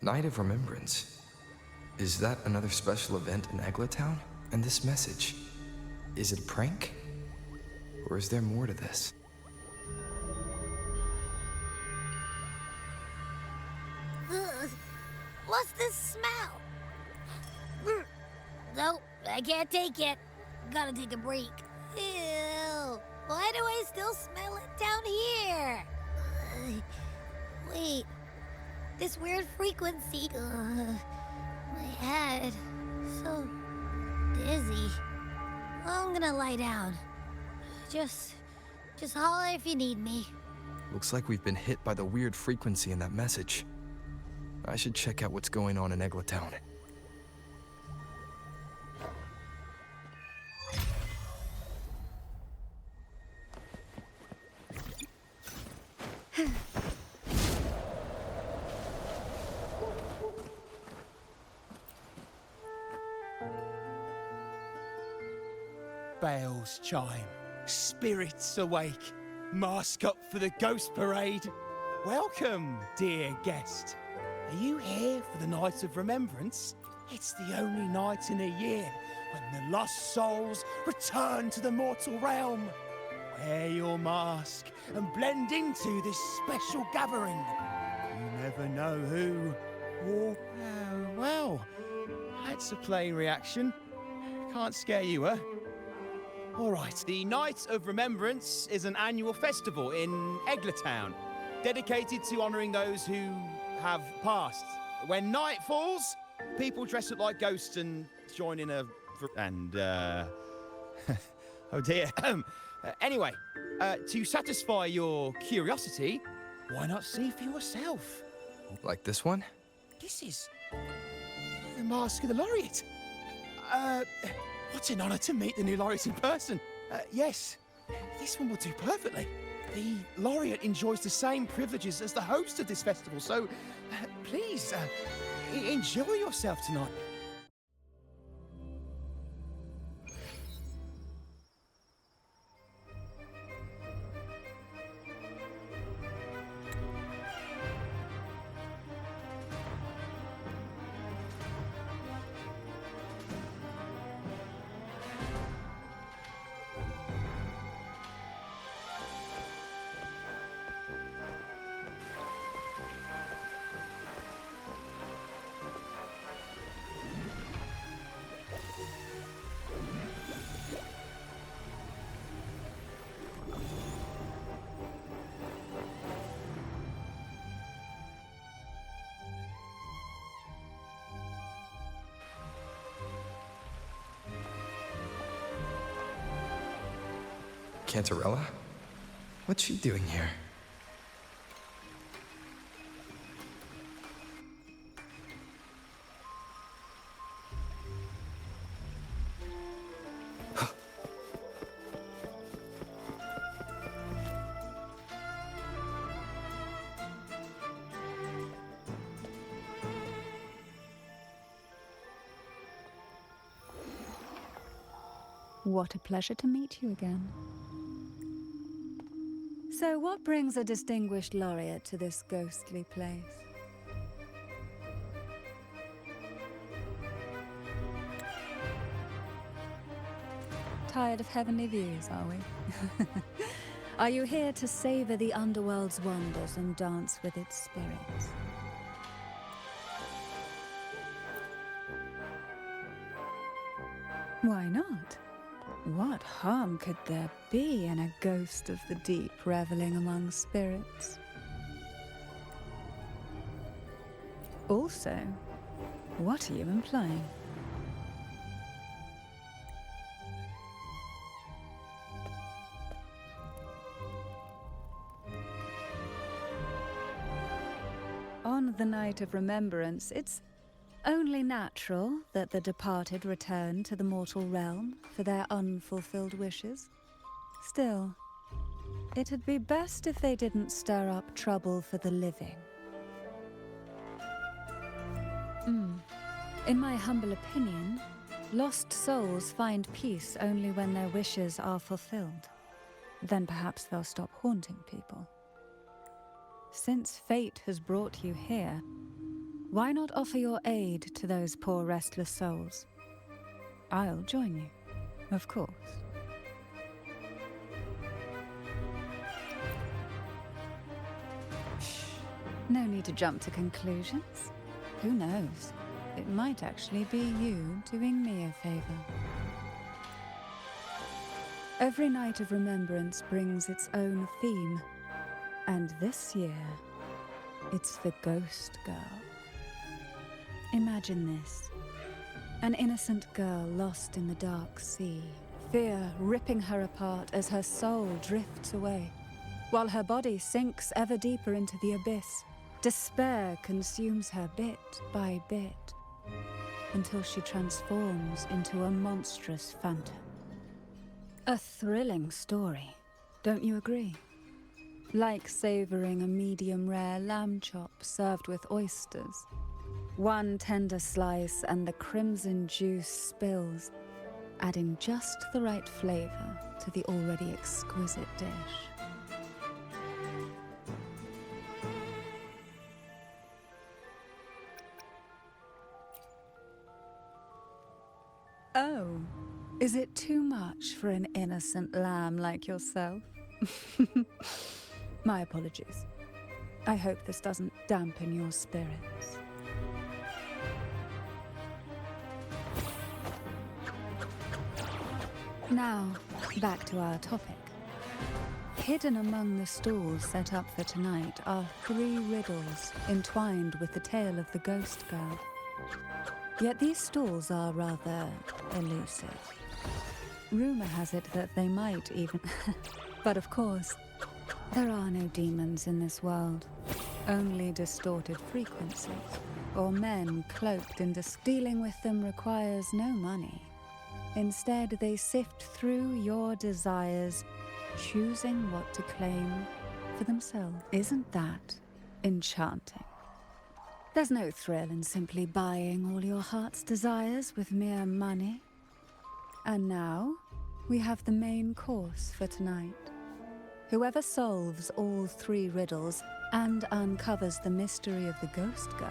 Night of Remembrance. Is that another special event in Eglatown? And this message, is it a prank? Or is there more to this? What's this smell? Nope, I can't take it. Gotta take a break. Ew, why do I still smell it down here? Wait, this weird frequency. My head, so dizzy. I'm gonna lie down. Just holler if you need me. Looks like we've been hit by the weird frequency in that message. I should check out what's going on in Eglatown. Bells chime, spirits awake, mask up for the ghost parade. Welcome, dear guest. Are you here for the Night of Remembrance? It's the only night in a year when the lost souls return to the mortal realm. Wear your mask and blend into this special gathering. You never know who or... Oh, well, that's a plain reaction. Can't scare you, huh? All right, the Night of Remembrance is an annual festival in Eglatown, dedicated to honouring those who have passed. When night falls, people dress up like ghosts and join in a... oh dear. Anyway, to satisfy your curiosity, why not see for yourself? Like this one? This is the Mask of the Laureate. What an honour to meet the new laureate in person. Yes, this one will do perfectly. The laureate enjoys the same privileges as the host of this festival, so please, enjoy yourself tonight. Cantarella? What's she doing here? What a pleasure to meet you again. So what brings a distinguished laureate to this ghostly place? Tired of heavenly views, are we? Are you here to savor the underworld's wonders and dance with its spirits? Why not? What harm could there be in a ghost of the deep reveling among spirits? Also, what are you implying? On the Night of Remembrance, it's only natural that the departed return to the mortal realm for their unfulfilled wishes. Still, it'd be best if they didn't stir up trouble for the living. In my humble opinion, lost souls find peace only when their wishes are fulfilled. Then perhaps they'll stop haunting people. Since fate has brought you here, Why not offer your aid to those poor restless souls? I'll join you, of course. No need to jump to conclusions. Who knows? It might actually be you doing me a favor. Every night of remembrance brings its own theme, and this year, it's the Ghost Girl. Imagine this. An innocent girl lost in the dark sea, fear ripping her apart as her soul drifts away, while her body sinks ever deeper into the abyss. Despair consumes her bit by bit, until she transforms into a monstrous phantom. A thrilling story, don't you agree? Like savoring a medium-rare lamb chop served with oysters. One tender slice and the crimson juice spills, adding just the right flavor to the already exquisite dish. Oh, is it too much for an innocent lamb like yourself? My apologies. I hope this doesn't dampen your spirits. Now, back to our topic. Hidden among the stalls set up for tonight are 3 riddles entwined with the tale of the Ghost Girl. Yet these stalls are rather elusive. Rumor has it that they might even... But of course, there are no demons in this world. Only distorted frequencies, or men cloaked in dealing with them requires no money. Instead, they sift through your desires, choosing what to claim for themselves. Isn't that enchanting? There's no thrill in simply buying all your heart's desires with mere money. And now, we have the main course for tonight. Whoever solves all 3 riddles and uncovers the mystery of the Ghost Girl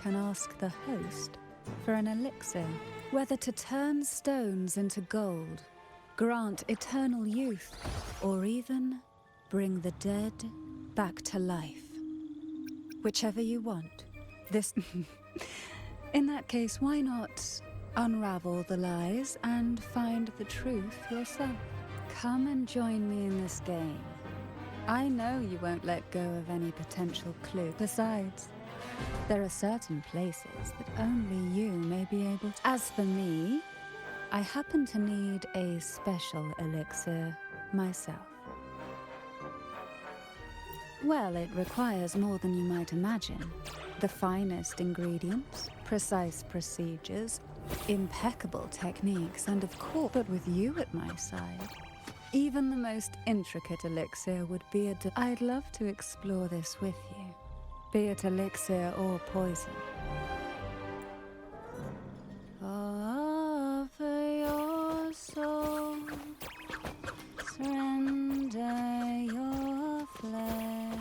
can ask the host for an elixir, whether to turn stones into gold, grant eternal youth, or even bring the dead back to life. Whichever you want. In that case, why not unravel the lies and find the truth yourself? Come and join me in this game. I know you won't let go of any potential clue. Besides, there are certain places that only you may be able to. As for me, I happen to need a special elixir myself. Well, it requires more than you might imagine. The finest ingredients, precise procedures, impeccable techniques, and of course, but with you at my side, even the most intricate elixir would be I'd love to explore this with you, be it elixir or poison. Offer your soul, surrender your flesh,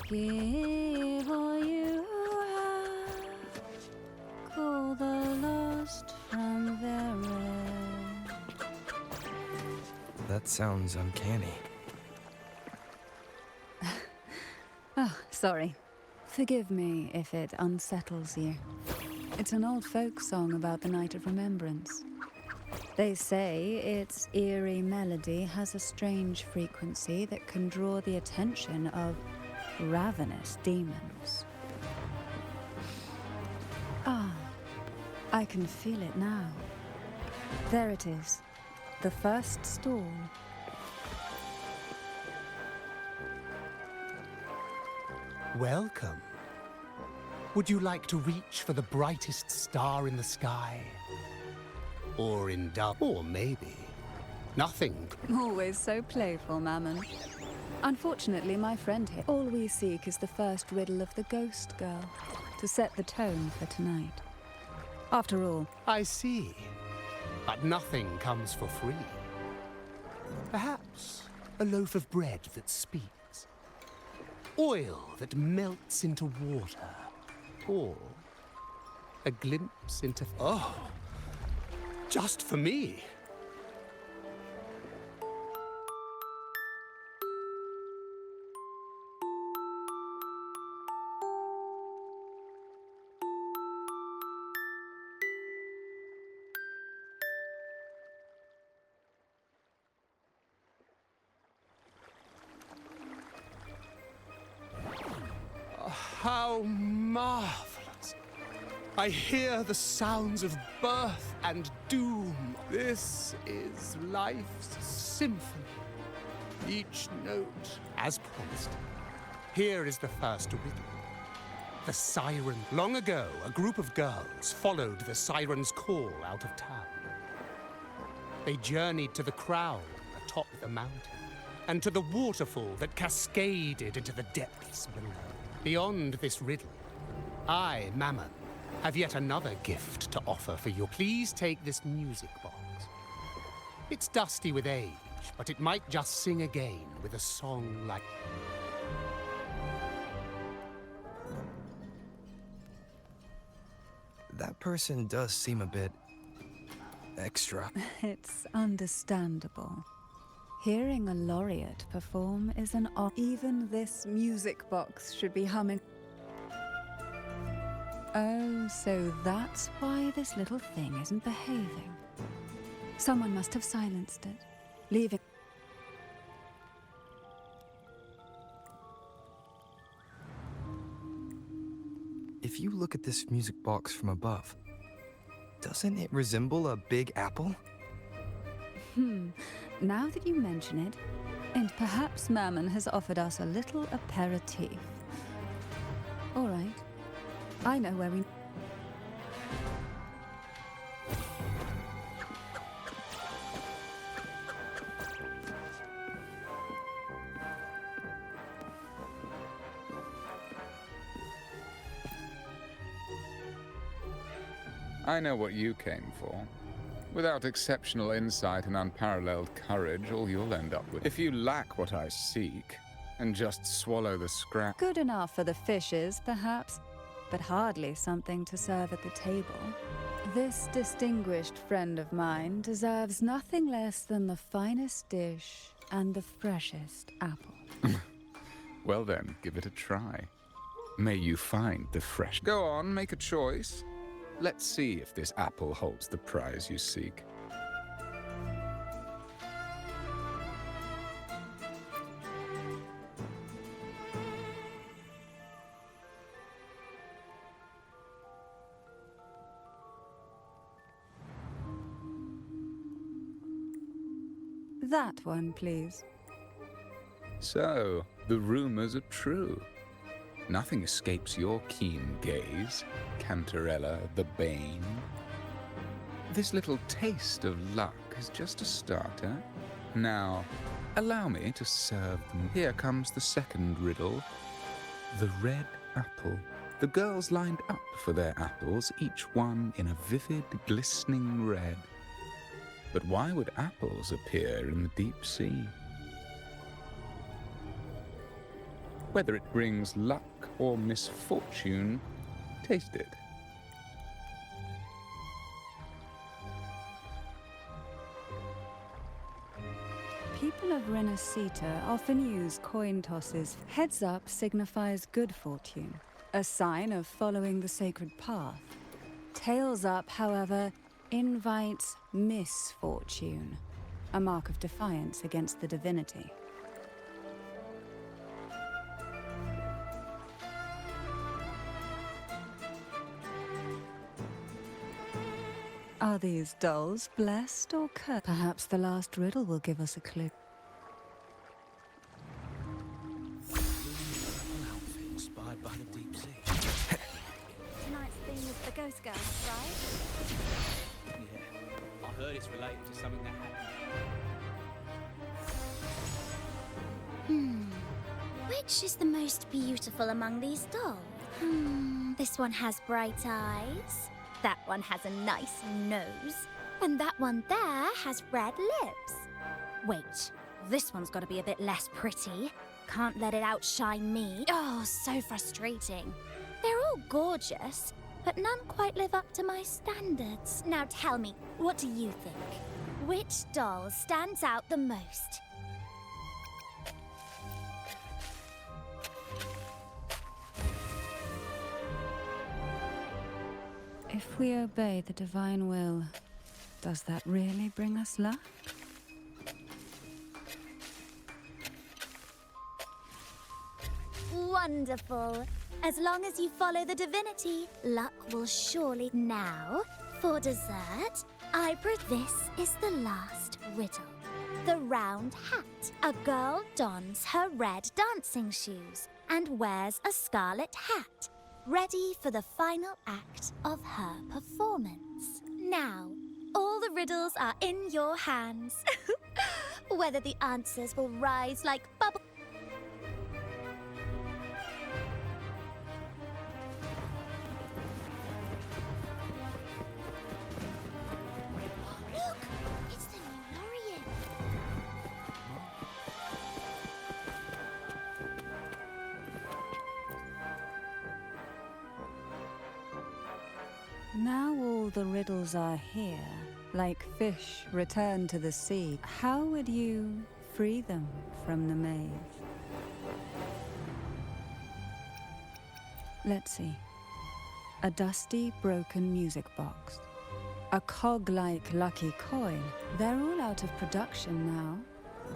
give all you have, call the lost from their rest. That sounds uncanny. Oh, sorry. Forgive me if it unsettles you. It's an old folk song about the Night of Remembrance. They say its eerie melody has a strange frequency that can draw the attention of ravenous demons. Ah, I can feel it now. There it is, the first stall. Welcome. Would you like to reach for the brightest star in the sky? Or in dark, or maybe nothing. Always so playful, Mammon. Unfortunately, my friend here, all we seek is the first riddle of the Ghost Girl, to set the tone for tonight. After all, I see. But nothing comes for free. Perhaps a loaf of bread that speaks. oil that melts into water, or a glimpse into... Oh, just for me. How marvelous! I hear the sounds of birth and doom. This is life's symphony. Each note, as promised. Here is the first riddle. The siren. Long ago, a group of girls followed the siren's call out of town. They journeyed to the crown atop the mountain, and to the waterfall that cascaded into the depths below. Beyond this riddle, I, Mammon, have yet another gift to offer for you. Please take this music box. It's dusty with age, but it might just sing again with a song like... That person does seem a bit... extra. It's understandable. Hearing a laureate perform is an even this music box should be humming. Oh, so that's why this little thing isn't behaving. Someone must have silenced it, leaving... If you look at this music box from above, doesn't it resemble a big apple? Now that you mention it, and perhaps Mammon has offered us a little aperitif. All right, I know where we... I know what you came for. Without exceptional insight and unparalleled courage, all you'll end up with. If you lack what I seek, and just swallow the scrap... Good enough for the fishes, perhaps, but hardly something to serve at the table. This distinguished friend of mine deserves nothing less than the finest dish and the freshest apple. Well then, give it a try. May you find the fresh... Go on, make a choice. Let's see if this apple holds the prize you seek. That one, please. So, the rumors are true. Nothing escapes your keen gaze, Cantarella the Bane. This little taste of luck is just a starter. Now, allow me to serve them. Here comes the second riddle. The red apple. The girls lined up for their apples, each one in a vivid, glistening red. But why would apples appear in the deep sea? Whether it brings luck or misfortune, taste it. People of Rinascita often use coin tosses. Heads up signifies good fortune, a sign of following the sacred path. Tails up, however, invites misfortune, a mark of defiance against the divinity. Are these dolls blessed or cursed? Perhaps the last riddle will give us a clue. Inspired by the deep sea. Tonight's theme is the Ghost Girls, right? Yeah, I heard it's related to something that happened. Which is the most beautiful among these dolls? This one has bright eyes. That one has a nice nose. And that one there has red lips. Wait, this one's got to be a bit less pretty. can't let it outshine me. Oh, so frustrating. They're all gorgeous, but none quite live up to my standards. Now tell me, what do you think? Which doll stands out the most? If we obey the divine will, does that really bring us luck? Wonderful. As long as you follow the divinity, luck will surely. Now, for dessert, this is the last riddle. The round hat. A girl dons her red dancing shoes and wears a scarlet hat, ready for the final act of her performance. Now, all the riddles are in your hands. Whether the answers will rise like bubbles. Look! It's the new Lorien. Now all the riddles are here, like fish returned to the sea. How would you free them from the maze? Let's see. A dusty, broken music box. A cog-like lucky coin. They're all out of production now.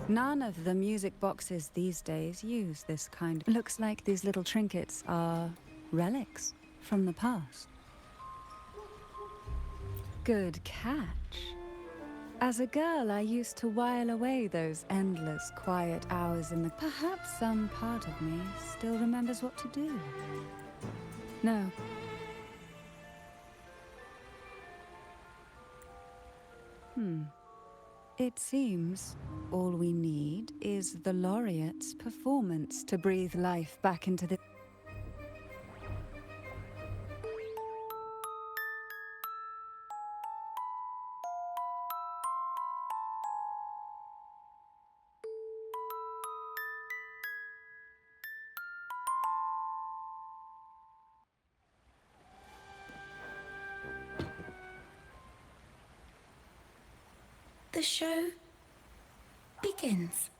None of the music boxes these days use this kind. Looks like these little trinkets are relics from the past. Good catch. As a girl, I used to while away those endless, quiet hours in the... Perhaps some part of me still remembers what to do. No. It seems all we need is the laureate's performance to breathe life back into the... The show begins.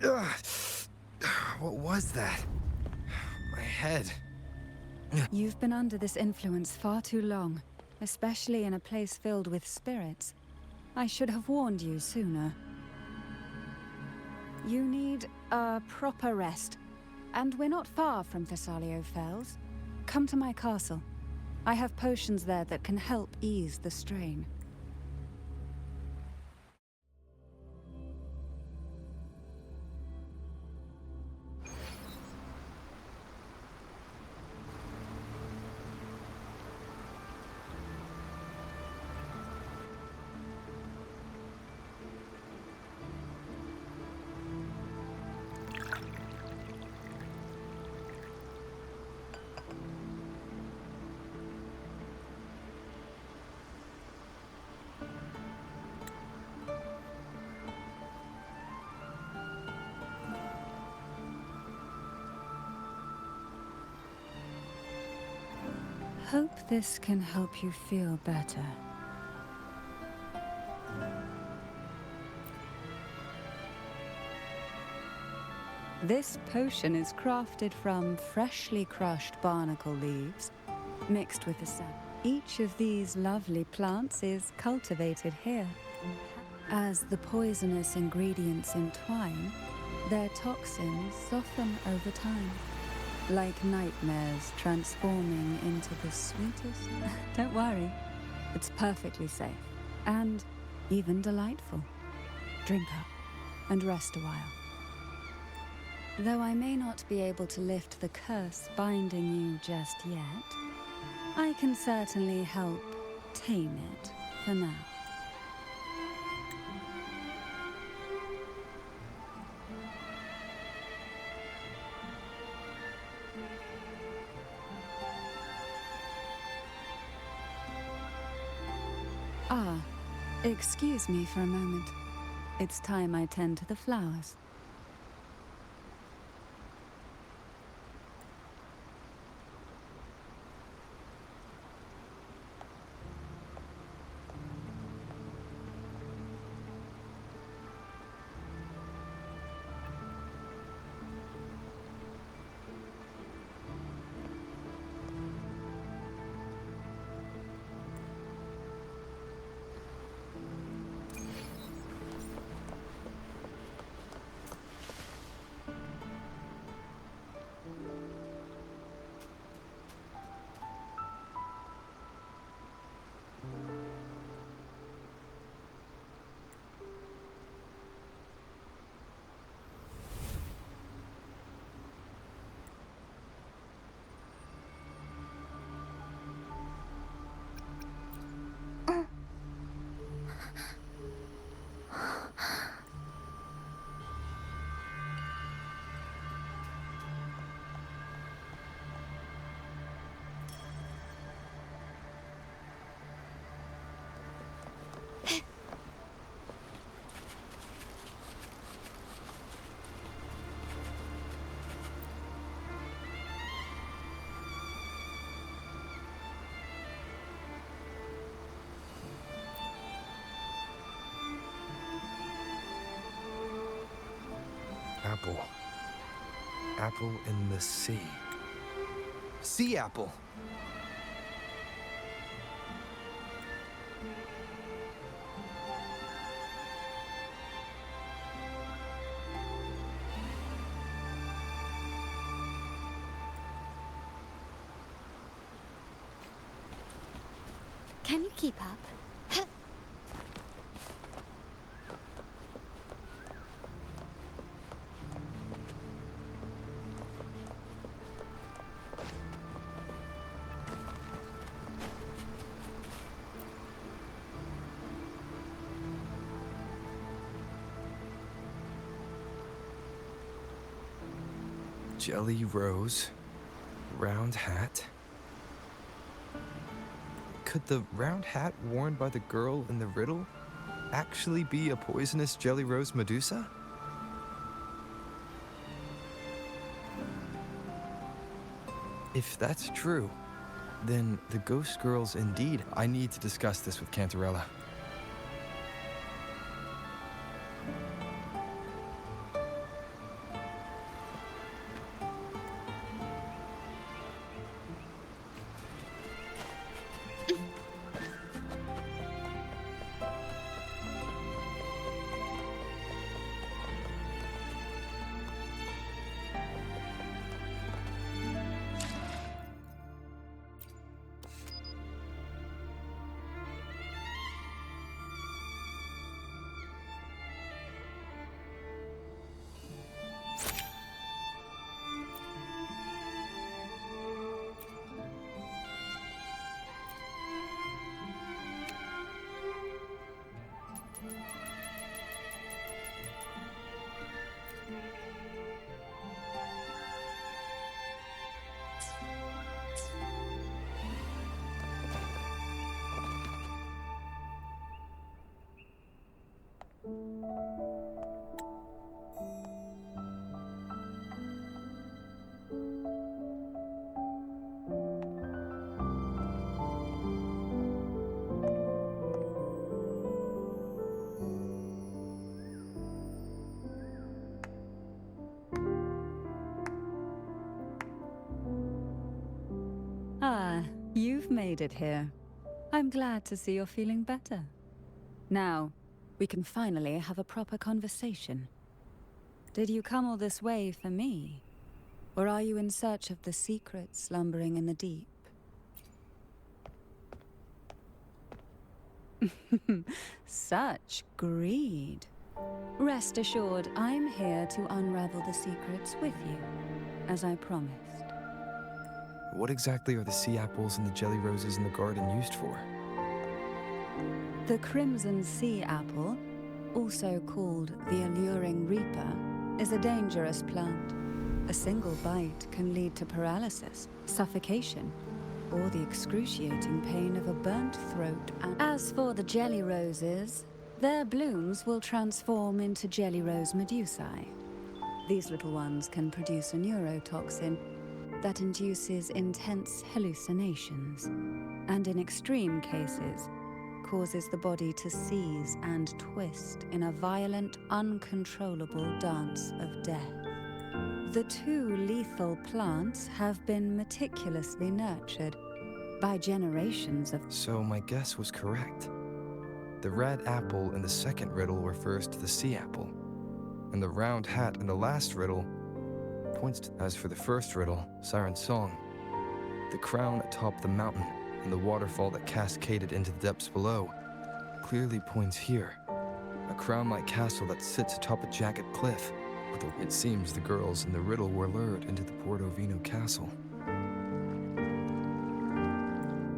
Ugh. What was that? My head. You've been under this influence far too long, especially in a place filled with spirits. I should have warned you sooner. You need a proper rest, and we're not far from Thessalio Fells. Come to my castle. I have potions there that can help ease the strain. hope this can help you feel better. This potion is crafted from freshly crushed barnacle leaves, mixed with the sap. Each of these lovely plants is cultivated here. As the poisonous ingredients entwine, their toxins soften over time, like nightmares transforming into the sweetest. Don't worry, it's perfectly safe and even delightful. Drink up and rest a while. Though I may not be able to lift the curse binding you just yet, I can certainly help tame it for now. Ah, excuse me for a moment. It's time I tend to the flowers. Apple. Apple in the sea. Sea apple! Can you keep up? Jelly rose. Round hat. Could the round hat worn by the girl in the riddle actually be a poisonous jelly rose Medusa? If that's true, then the ghost girls indeed. I need to discuss this with Cantarella. made it here. I'm glad to see you're feeling better. Now, we can finally have a proper conversation. Did you come all this way for me? Or are you in search of the secret slumbering in the deep? Such greed. Rest assured, I'm here to unravel the secrets with you, as I promised. What exactly are the sea apples and the jelly roses in the garden used for? The crimson sea apple, also called the alluring reaper, is a dangerous plant. A single bite can lead to paralysis, suffocation, or the excruciating pain of a burnt throat. And as for the jelly roses, their blooms will transform into jelly rose medusae. These little ones can produce a neurotoxin that induces intense hallucinations, and in extreme cases, causes the body to seize and twist in a violent, uncontrollable dance of death. The two lethal plants have been meticulously nurtured by generations of... So my guess was correct. The red apple in the second riddle refers to the sea apple, and the round hat in the last riddle points to... As for the first riddle, Siren's Song, the crown atop the mountain and the waterfall that cascaded into the depths below clearly points here. A crown-like castle that sits atop a jagged cliff. It seems the girls in the riddle were lured into the Portovino castle.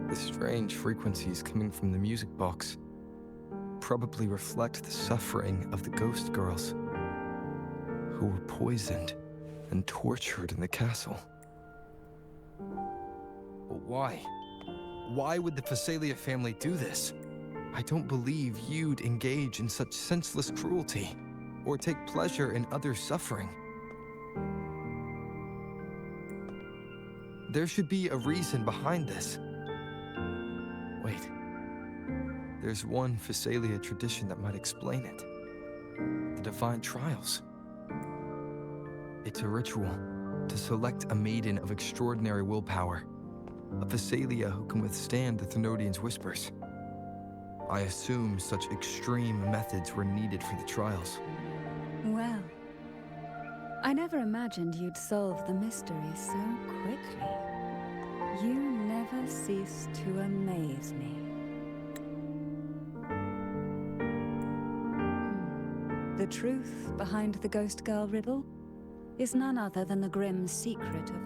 The strange frequencies coming from the music box probably reflect the suffering of the ghost girls who were poisoned and tortured in the castle. But why? Why would the Phasalia family do this? I don't believe you'd engage in such senseless cruelty or take pleasure in others' suffering. There should be a reason behind this. Wait. There's one Phasalia tradition that might explain it. The Divine Trials. It's a ritual to select a maiden of extraordinary willpower, a Phasalia who can withstand the Thenodian's whispers. I assume such extreme methods were needed for the trials. Well, I never imagined you'd solve the mystery so quickly. You never cease to amaze me. The truth behind the Ghost Girl riddle is none other than the grim secret of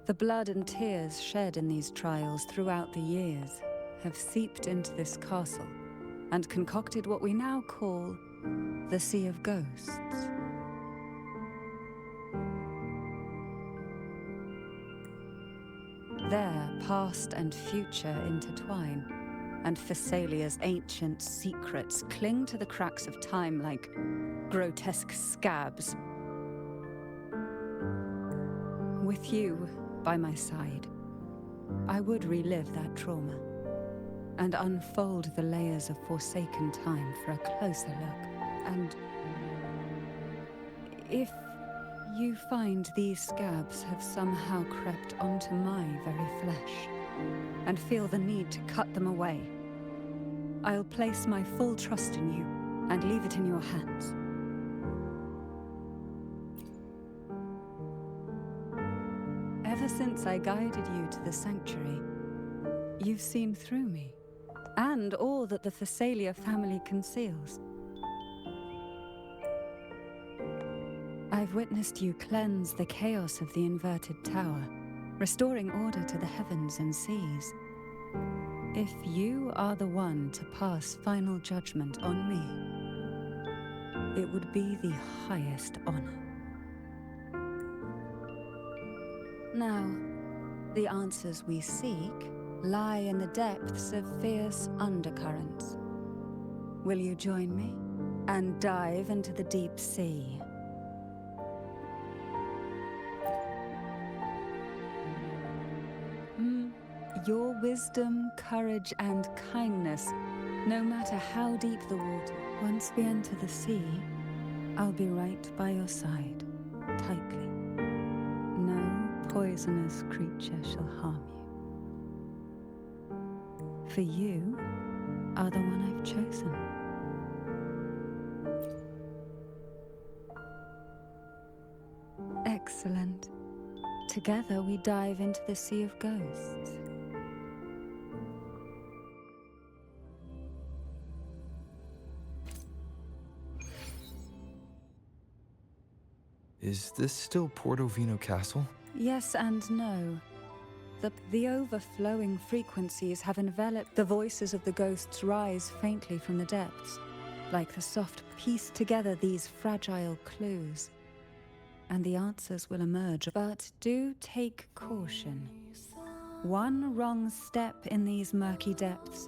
the blood and tears shed in these trials throughout the years have seeped into this castle and concocted what we now call the Sea of Ghosts. There, past and future intertwine, and Phasalia's ancient secrets cling to the cracks of time like grotesque scabs. With you by my side, I would relive that trauma and unfold the layers of forsaken time for a closer look. And if you find these scabs have somehow crept onto my very flesh and feel the need to cut them away, I'll place my full trust in you and leave it in your hands. Ever since I guided you to the sanctuary, you've seen through me, and all that the Phasalia family conceals. I've witnessed you cleanse the chaos of the inverted tower, restoring order to the heavens and seas. If you are the one to pass final judgment on me, it would be the highest honor. Now, the answers we seek lie in the depths of fierce undercurrents. Will you join me and dive into the deep sea? Your wisdom, courage, and kindness, no matter how deep the water. Once we enter the sea, I'll be right by your side. tightly. No poisonous creature shall harm you. For you are the one I've chosen. Excellent. Together we dive into the Sea of Ghosts. Is this still Portovino Castle? Yes and no. The overflowing frequencies have enveloped the voices of the ghosts rise faintly from the depths, like the soft piece together these fragile clues. And the answers will emerge, but do take caution. One wrong step in these murky depths,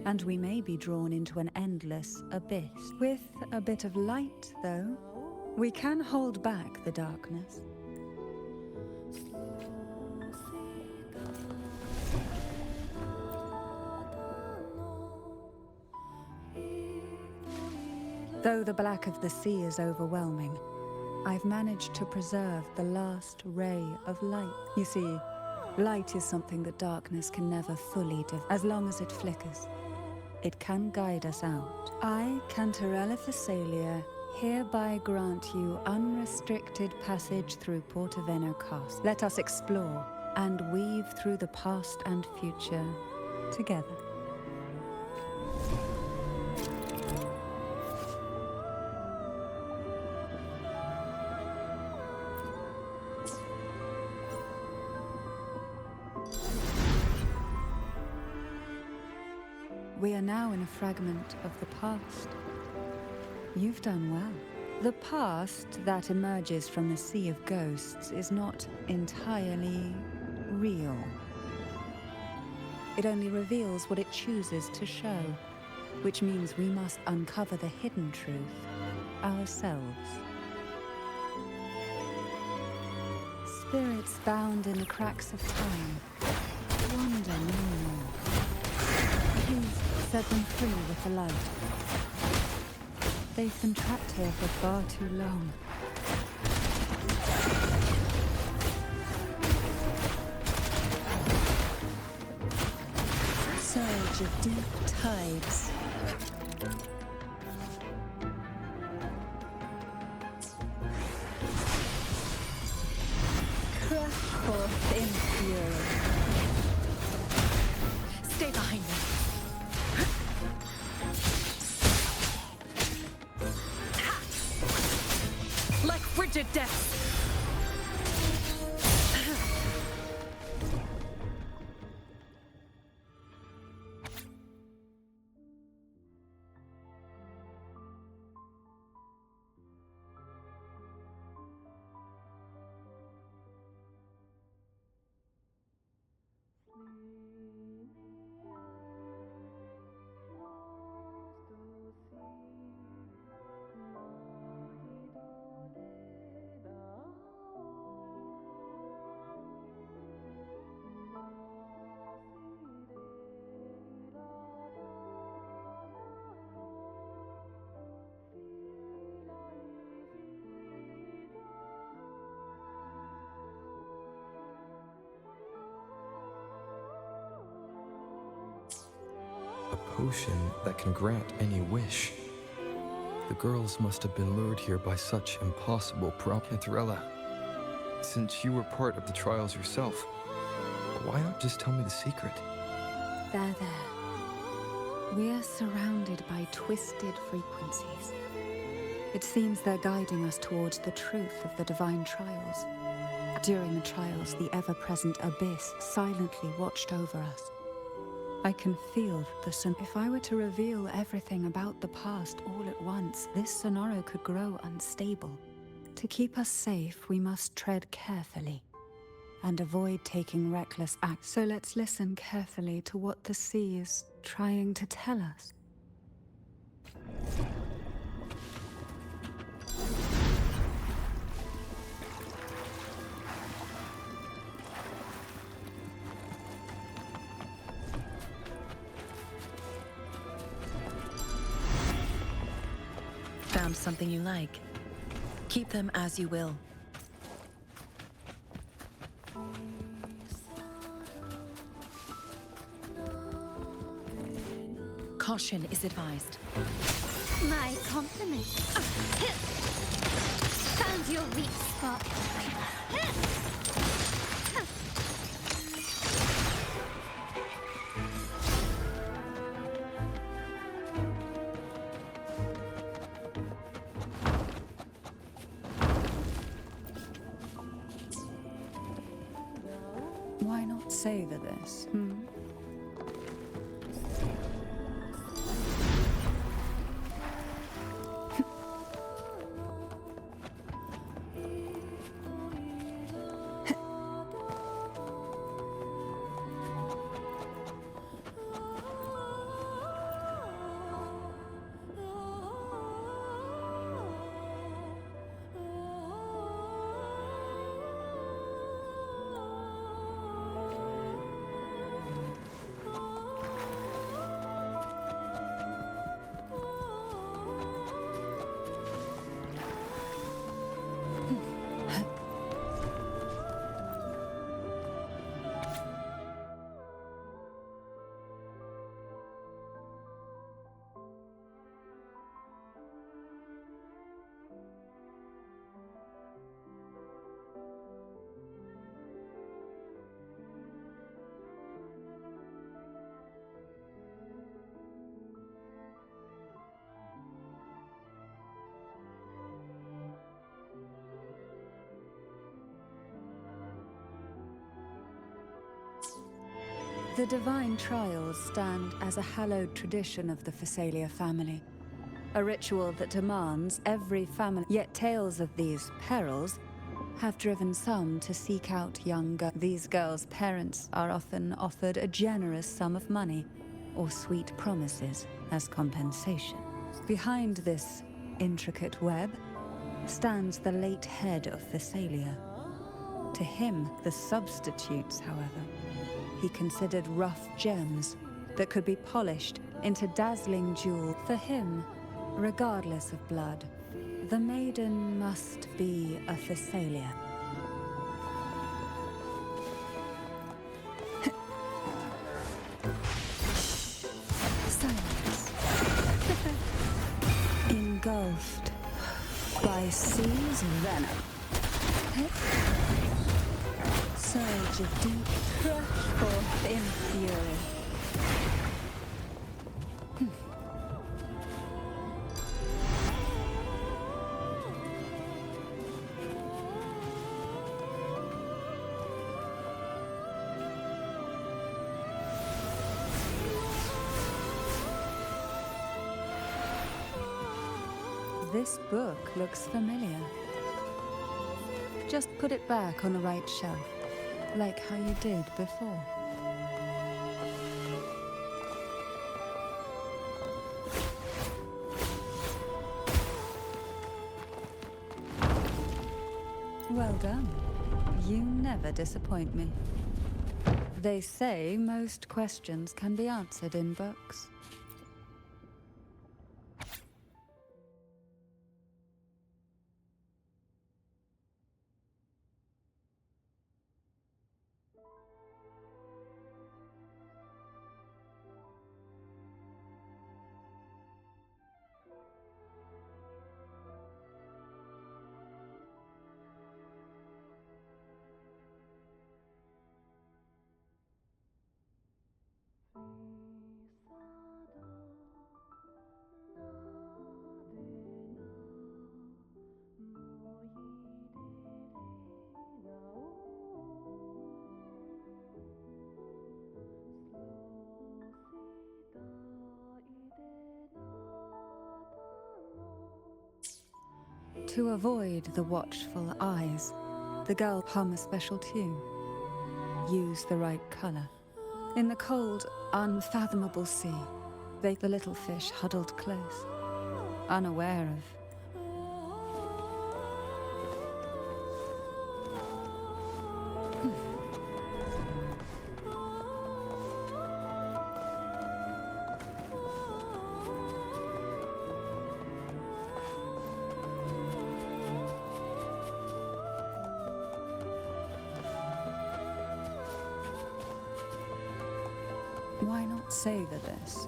and we may be drawn into an endless abyss. With a bit of light, though, we can hold back the darkness. Though the black of the sea is overwhelming, I've managed to preserve the last ray of light. You see, light is something that darkness can never fully as long as it flickers. It can guide us out. I, Cantarella Thessalia, hereby grant you unrestricted passage through Portovino Castle. Let us explore and weave through the past and future together. We are now in a fragment of the past. You've done well. The past that emerges from the Sea of Ghosts is not entirely real. It only reveals what it chooses to show, which means we must uncover the hidden truth ourselves. Spirits bound in the cracks of time, wander no more. Please set them free with the light. They've been trapped here for far too long. Surge of deep tides. Crush forth in fury. Stay behind me. Like frigid death. A potion that can grant any wish. The girls must have been lured here by such impossible Cantarella. Since you were part of the trials yourself, why not just tell me the secret? There. We are surrounded by twisted frequencies. It seems they're guiding us towards the truth of the divine trials. During the trials, the ever-present abyss silently watched over us. I can feel the If I were to reveal everything about the past all at once, this Sonoro could grow unstable. To keep us safe, we must tread carefully and avoid taking reckless acts. So let's listen carefully to what the sea is trying to tell us. Found something you like. Keep them as you will. Caution is advised. My compliments. Found your weak spot. Why not savor this, hmm? The divine trials stand as a hallowed tradition of the Phasalia family. A ritual that demands every family, yet tales of these perils have driven some to seek out young girls. These girls' parents are often offered a generous sum of money or sweet promises as compensation. Behind this intricate web stands the late head of Phasalia. To him, the substitutes, however, he considered rough gems that could be polished into dazzling jewels. For him, regardless of blood, the maiden must be a Phasalia. Silence. Engulfed by sea's venom. Surge of deep rush forth in fury. This book looks familiar. Just put it back on the right shelf, like how you did before. Well done. You never disappoint me. They say most questions can be answered in books. To avoid the watchful eyes, the girl hum a special tune. Use the right color. In the cold, unfathomable sea, the little fish huddled close, unaware of Why not savor this?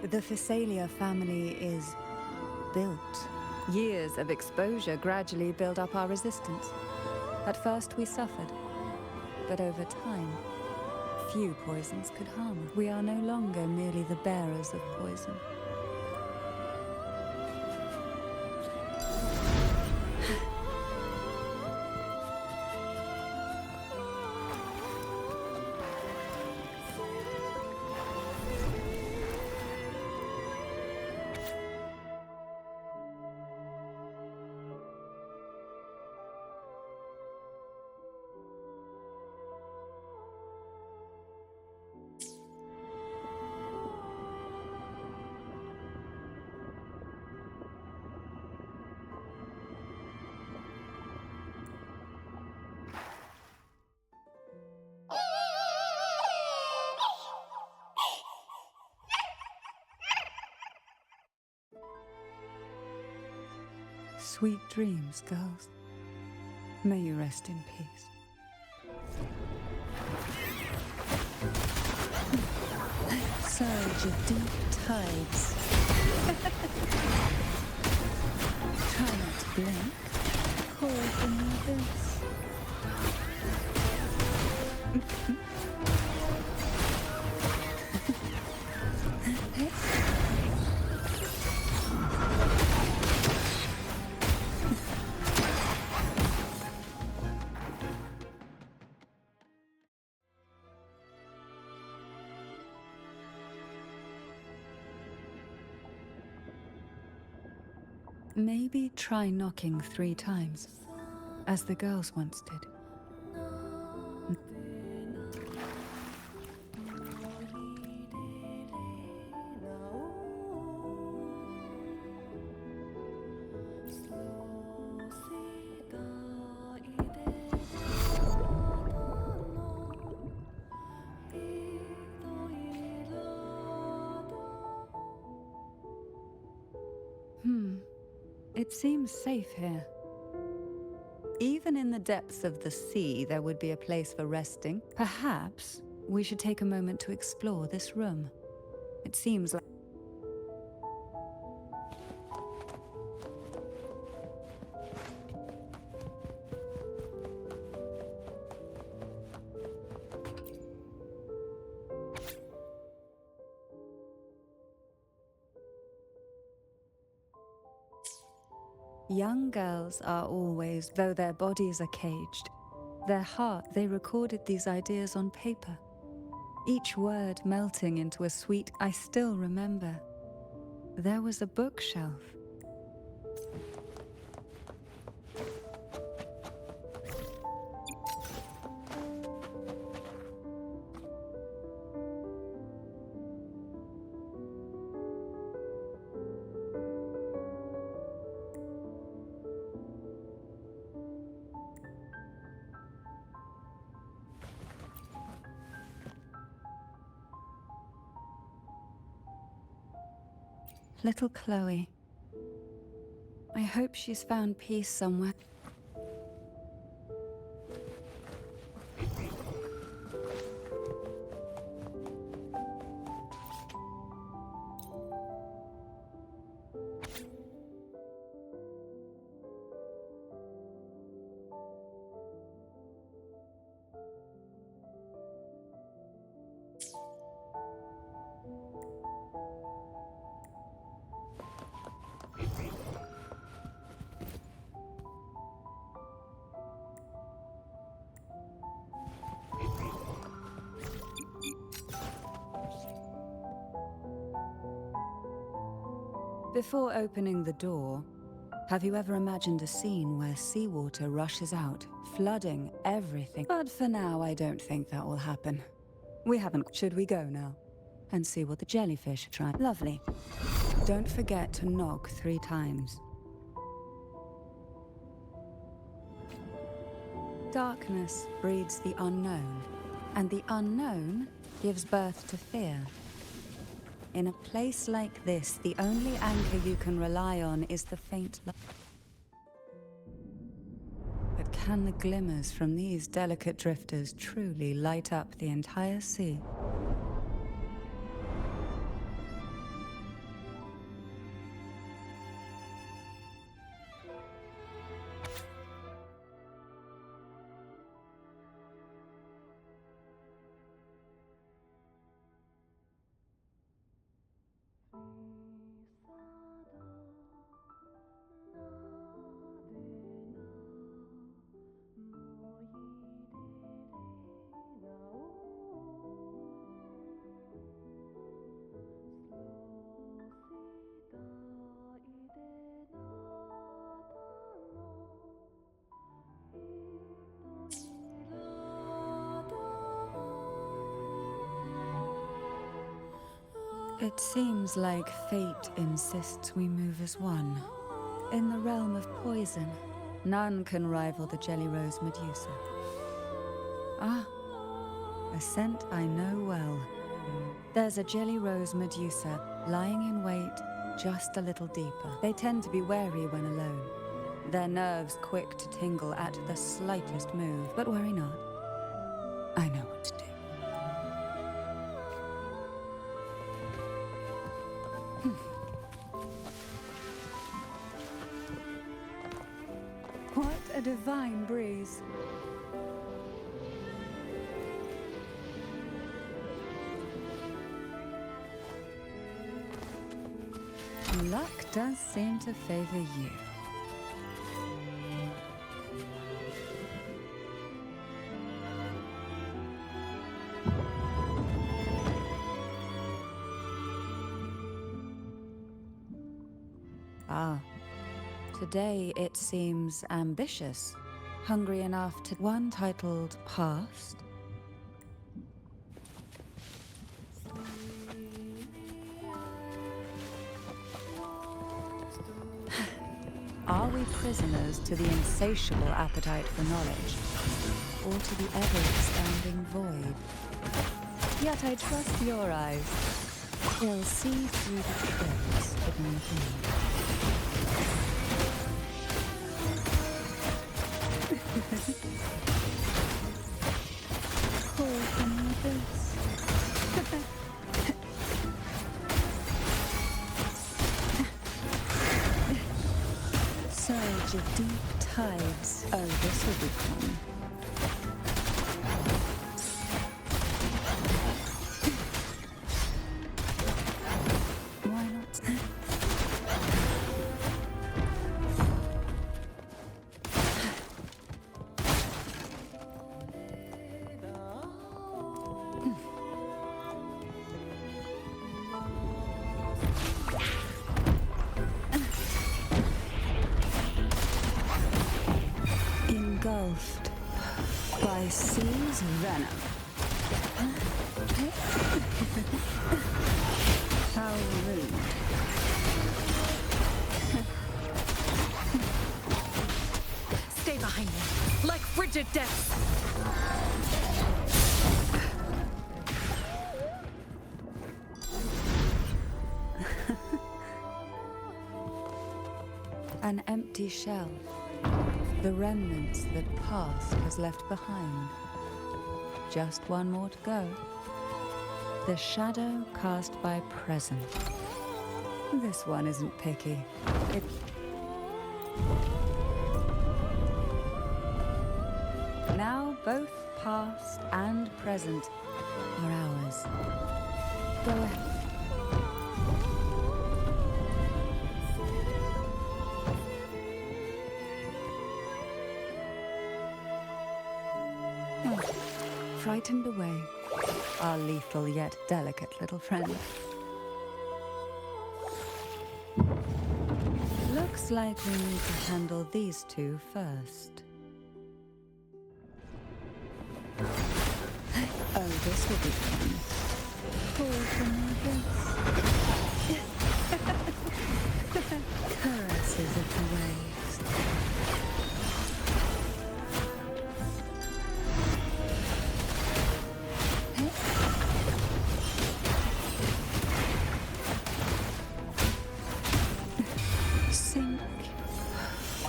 The Phasalia family is built. Years of exposure gradually build up our resistance. At first we suffered, but over time, few poisons could harm us. We are no longer merely the bearers of poison. Sweet dreams, girls. May you rest in peace. Surge of deep tides. Try not to blink. Call from the abyss. Maybe try knocking 3 times, as the girls once did. It seems safe here. Even in the depths of the sea, there would be a place for resting. Perhaps we should take a moment to explore this room. It seems like... Young girls are always, though their bodies are caged, their heart, they recorded these ideas on paper. Each word melting into a sweet, I still remember. There was a bookshelf. Little Chloe. I hope she's found peace somewhere. Before opening the door, have you ever imagined a scene where seawater rushes out, flooding everything? But for now, I don't think that will happen. We haven't. Should we go now? And see what the jellyfish try? Lovely. Don't forget to knock 3 times. Darkness breeds the unknown, and the unknown gives birth to fear. In a place like this, the only anchor you can rely on is the faint light. But can the glimmers from these delicate drifters truly light up the entire sea? It seems like fate insists we move as one. In the realm of poison, none can rival the Jelly Rose Medusa. Ah, a scent I know well. There's a Jelly Rose Medusa lying in wait just a little deeper. They tend to be wary when alone, their nerves quick to tingle at the slightest move. But worry not, I know what to do. What a divine breeze. Luck does seem to favor you. Ah. Today it seems ambitious, hungry enough to one titled Past. Are we prisoners to the insatiable appetite for knowledge, or to the ever-expanding void? Yet I trust your eyes. They'll see through the tricks hidden within. Call from the abyss. Surge of deep tides. Oh, this will be fun. Why not? Engulfed by sea's venom. How rude. Stay behind me, like frigid depths. An empty shell. The remnants that past has left behind. Just one more to go. The shadow cast by present. This one isn't picky. Now both past and present are ours. Go ahead. Frightened away, our lethal yet delicate little friend. Looks like we need to handle these two first. Oh, this will be fun. Pull from my wrist. Caresses of the waves. Sink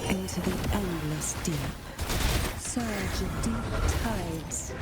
into the endless deep. Surge of deep tides.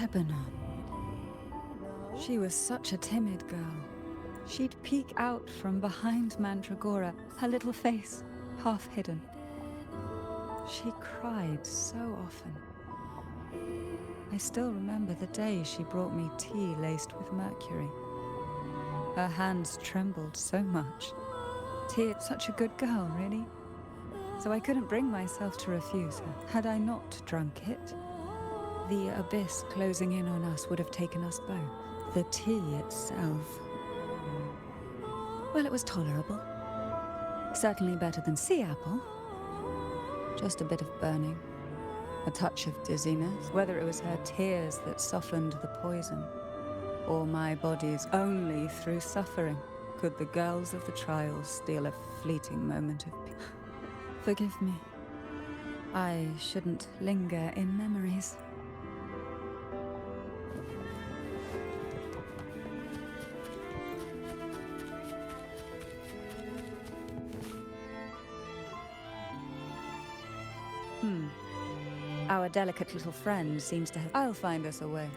Lebanon. She was such a timid girl. She'd peek out from behind Mandragora, her little face half hidden. She cried so often. I still remember the day she brought me tea laced with mercury. Her hands trembled so much. Tea, such a good girl, really. So I couldn't bring myself to refuse her. Had I not drunk it, the abyss closing in on us would have taken us both. The tea itself, well, it was tolerable. Certainly better than sea apple. Just a bit of burning, a touch of dizziness. Whether it was her tears that softened the poison, or my body's only through suffering could the girls of the trials steal a fleeting moment of peace. Forgive me. I shouldn't linger in memories. Our delicate little friend seems to have... I'll find us a way.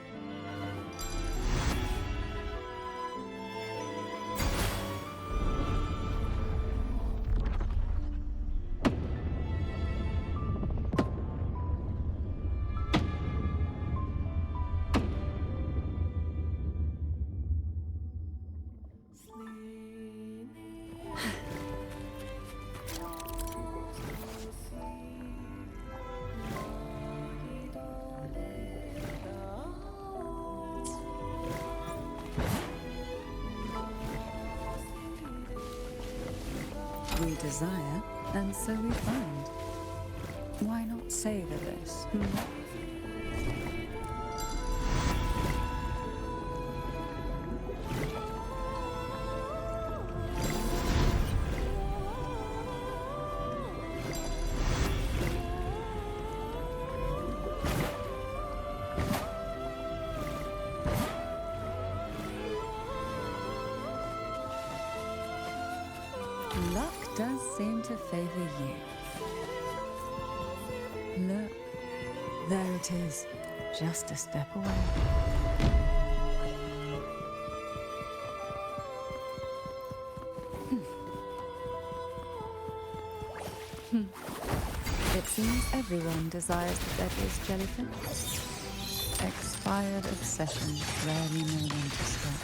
We desire, and so we find. Why not savor this? Luck does seem to favor you. Look, there it is, just a step away. It seems everyone desires the deadliest jellyfish. Expired obsession rarely know when to stop.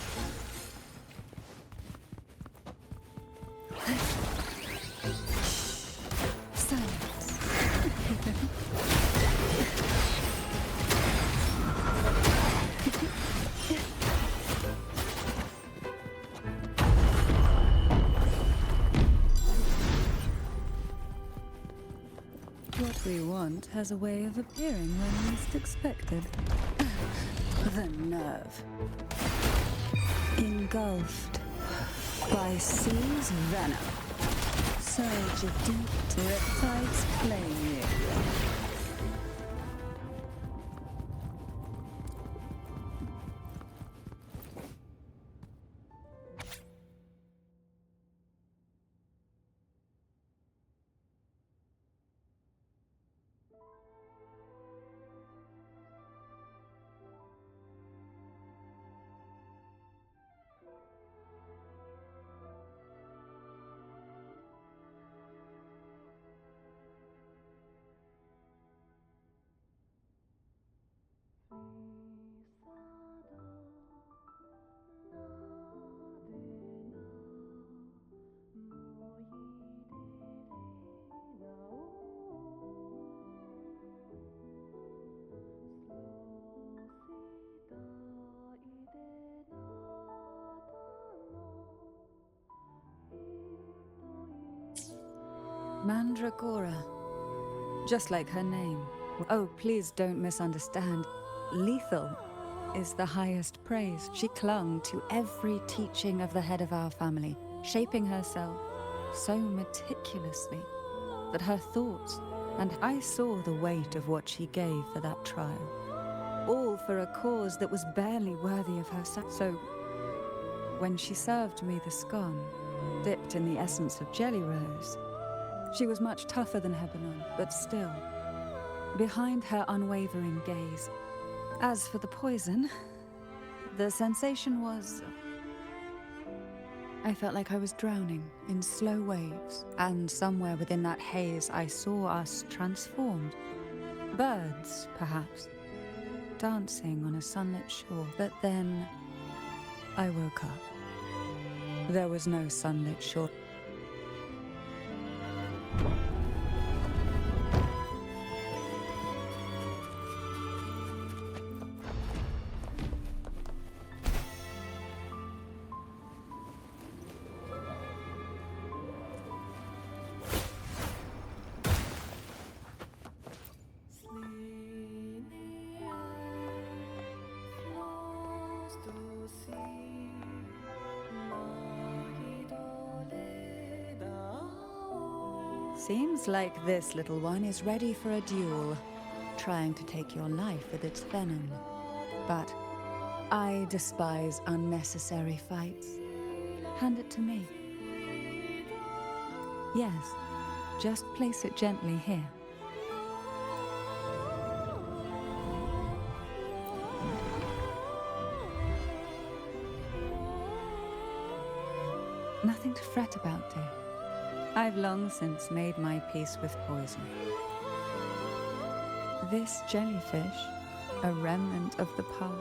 What we want has a way of appearing when least expected. The nerve. Engulfed by sea's venom. Surge of deep riptides claim you. Mandragora. Just like her name. Oh, please don't misunderstand. Lethal is the highest praise. She clung to every teaching of the head of our family, shaping herself so meticulously that her thoughts, and I saw the weight of what she gave for that trial. All for a cause that was barely worthy of her. So, when she served me the scone, dipped in the essence of jelly rose, she was much tougher than Hebanon, but still, behind her unwavering gaze. As for the poison, the sensation was... I felt like I was drowning in slow waves, and somewhere within that haze I saw us transformed. Birds, perhaps, dancing on a sunlit shore. But then I woke up. There was no sunlit shore. Seems like this little one is ready for a duel, trying to take your life with its venom. But I despise unnecessary fights. Hand it to me. Yes, just place it gently here. Nothing to fret about, dear. I've long since made my peace with poison. This jellyfish, a remnant of the past.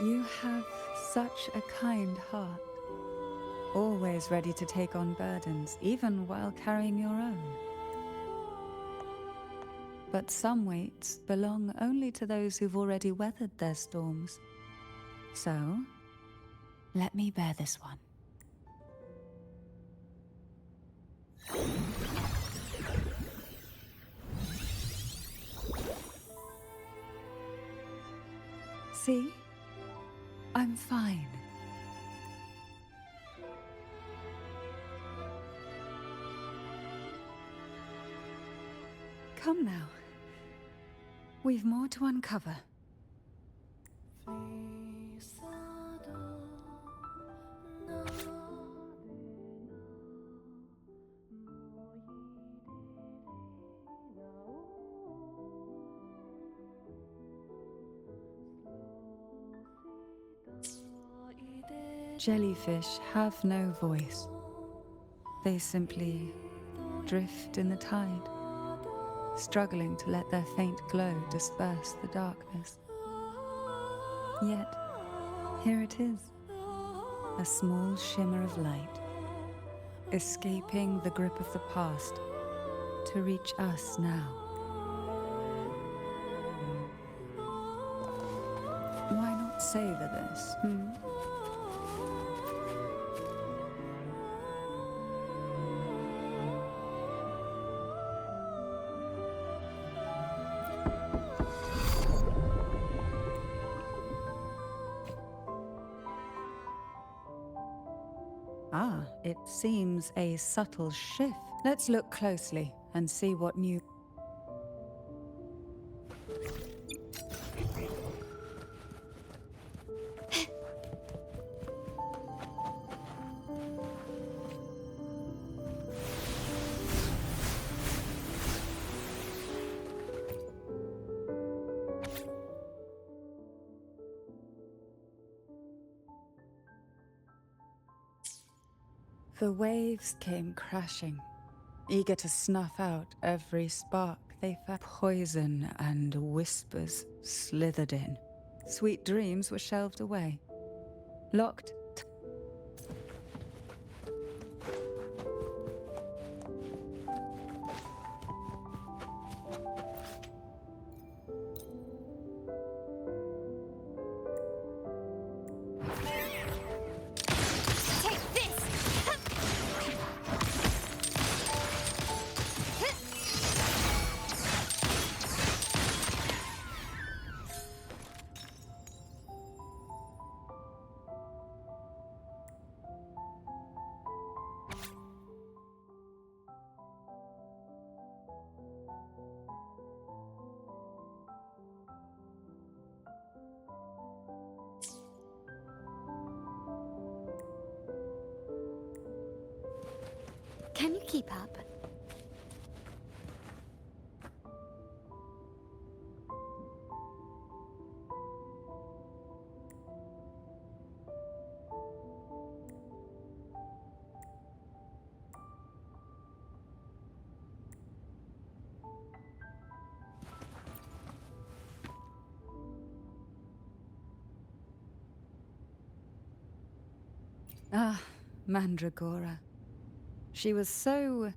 You have such a kind heart, always ready to take on burdens, even while carrying your own. But some weights belong only to those who've already weathered their storms. So, let me bear this one. See? I'm fine. Come now. We've more to uncover. Jellyfish have no voice. They simply drift in the tide, struggling to let their faint glow disperse the darkness. Yet, here it is, a small shimmer of light, escaping the grip of the past to reach us now. Why not savor this, Ah, it seems a subtle shift. Let's look closely and see what new... The waves came crashing, eager to snuff out every spark they felt. Poison and whispers slithered in. Sweet dreams were shelved away, locked. Can you keep up? Ah, Mandragora. She was so...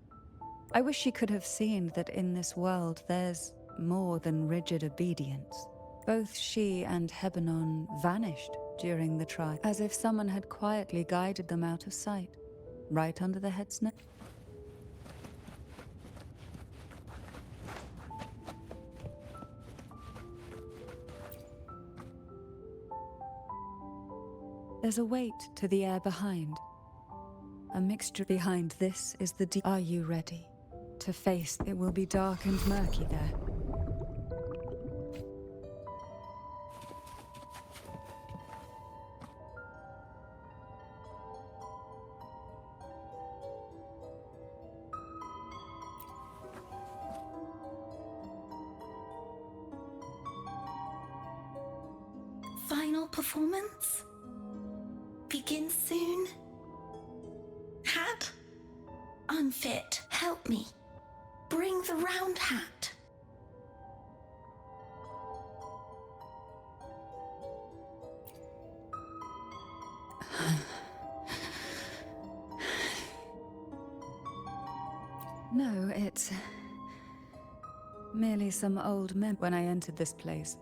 I wish she could have seen that in this world there's more than rigid obedience. Both she and Hebanon vanished during the trial, as if someone had quietly guided them out of sight, right under the head's neck. There's a weight to the air behind. A mixture behind this is the deep. Are you ready to face? It will be dark and murky there. Final performance? Begin soon? Hat? Unfit. Help me. Bring the round hat. No, it's merely some old When I entered this place,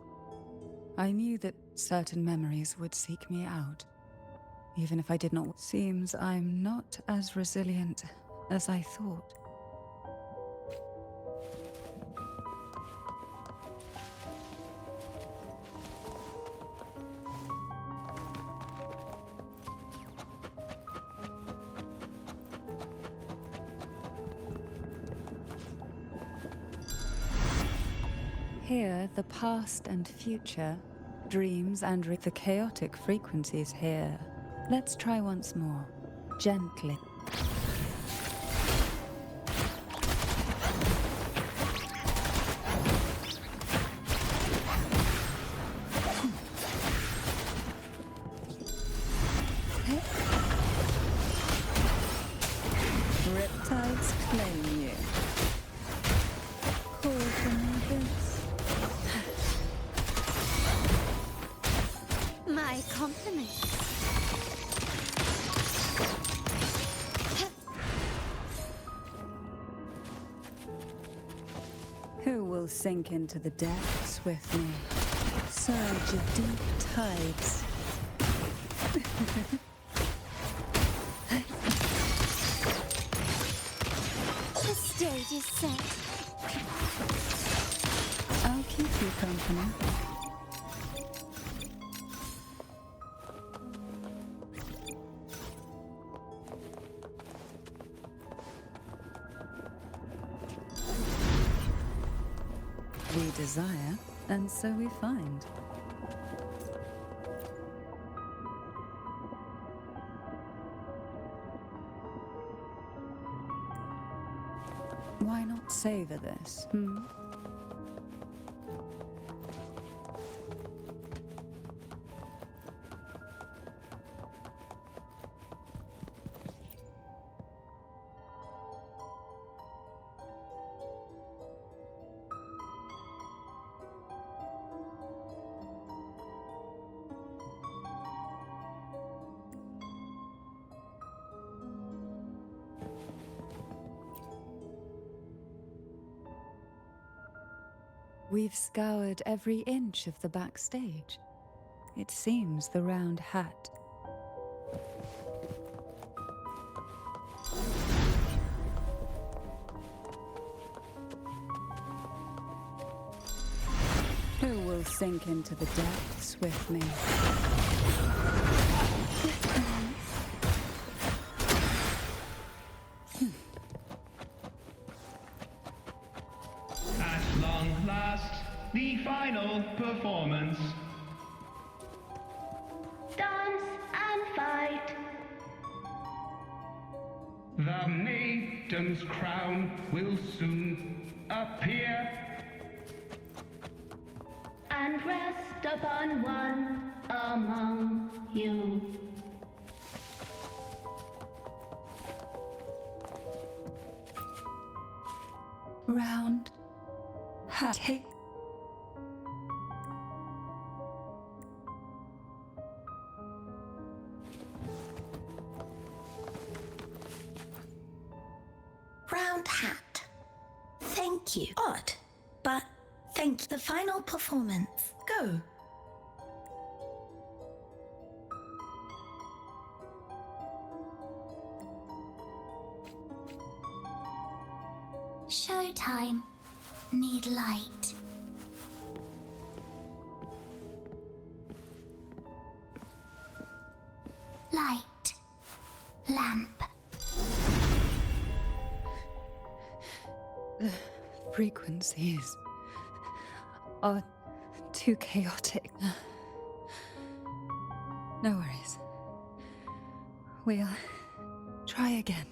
I knew that certain memories would seek me out, even if I did not. Seems I'm not as resilient as I thought. Here, the past and future, dreams and the chaotic frequencies here. Let's try once more, gently. Riptides claim you. Call for me this. My compliments. Who will sink into the depths with me? Surge of deep tides. The stage is set. I'll keep you company. We desire, and so we find. Why not savor this, hmm? We've scoured every inch of the backstage. It seems the round hat. Who will sink into the depths with me? At long last, the final performance. Dance and fight. The maiden's crown will soon appear. And rest upon one among you. Round hat. Round hat. Thank you. Odd, but thank you. The final performance. Go. Showtime. Need light. Light. Lamp. The frequencies are too chaotic. No worries. We'll try again.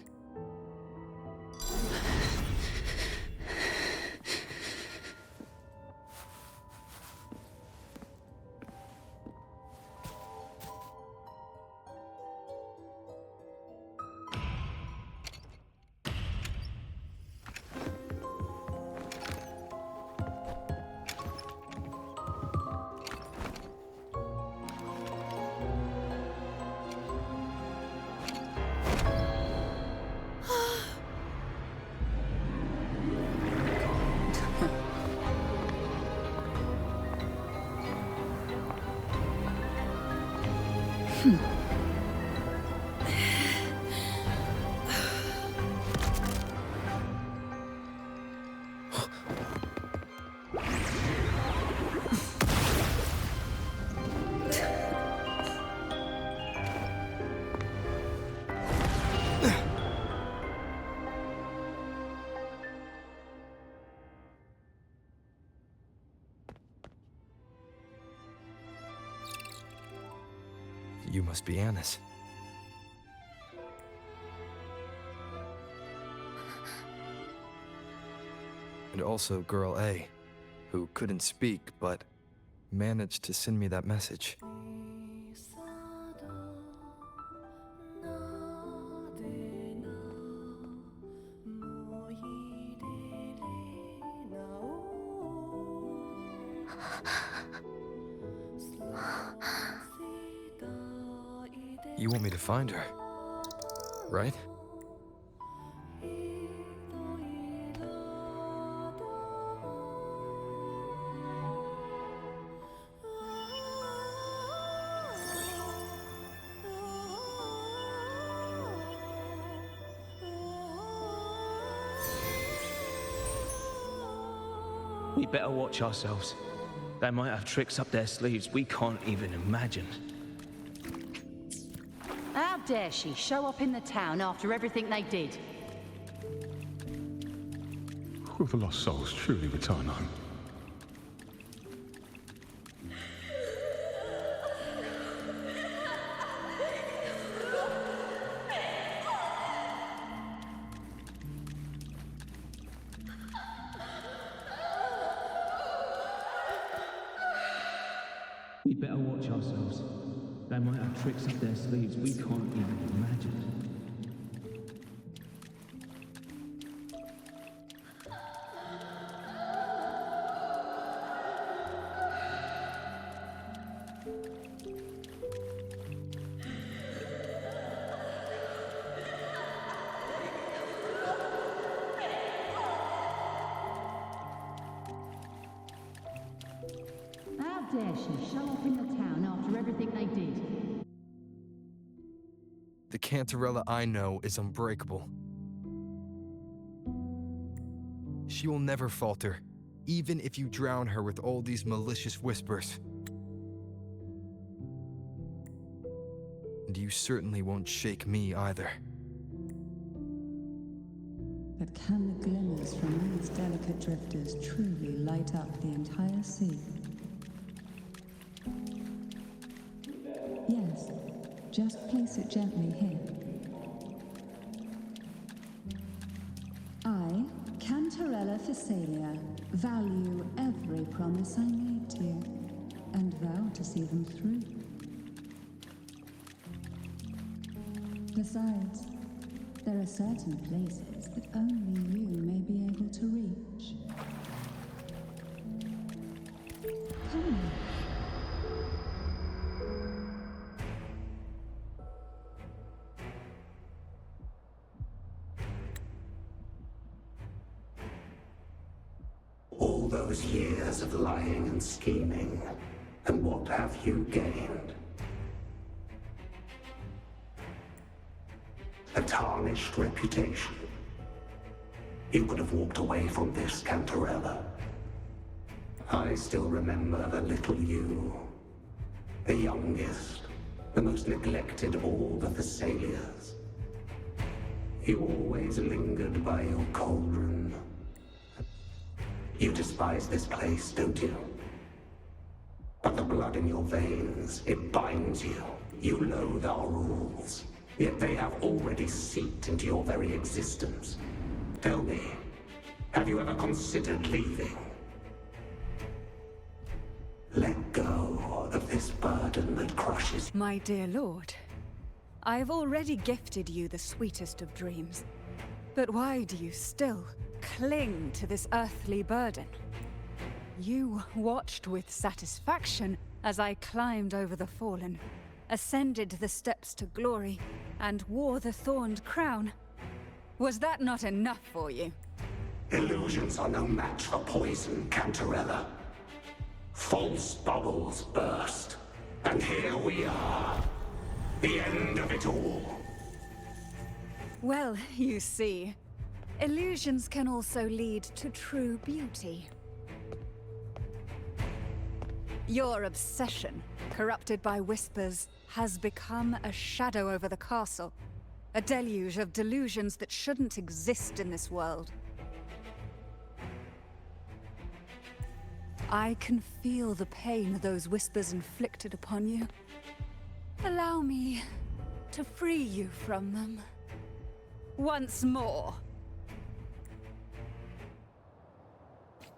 You must be Annis. And also Girl A, who couldn't speak but managed to send me that message. You want me to find her, right? We better watch ourselves. They might have tricks up their sleeves we can't even imagine. How dare she show up in the town after everything they did? Will the lost souls truly return home? We better watch ourselves. They might have tricks up their sleeves we can't even imagine. How dare she show up in the town after everything they did? The Cantarella I know is unbreakable. She will never falter, even if you drown her with all these malicious whispers. And you certainly won't shake me either. But can the glimmers from these delicate drifters truly light up the entire sea? Yes, just place it gently here. Father Physalia, value every promise I made to you, and vow to see them through. Besides, there are certain places that only you may be able to reach. Come on. All those years of lying and scheming, and what have you gained? A tarnished reputation. You could have walked away from this, Cantarella. I still remember the little you. The youngest, the most neglected of all the Thessalias. You always lingered by your cauldron. You despise this place, don't you? But the blood in your veins, it binds you. You loathe our rules. Yet they have already seeped into your very existence. Tell me, have you ever considered leaving? Let go of this burden that crushes. My dear lord, I have already gifted you the sweetest of dreams. But why do you still cling to this earthly burden? You watched with satisfaction as I climbed over the fallen, ascended the steps to glory, and wore the thorned crown. Was that not enough for you? Illusions are no match for poison, Cantarella. False bubbles burst, and here we are. The end of it all. Well, you see, illusions can also lead to true beauty. Your obsession, corrupted by whispers, has become a shadow over the castle. A deluge of delusions that shouldn't exist in this world. I can feel the pain those whispers inflicted upon you. Allow me to free you from them. Once more.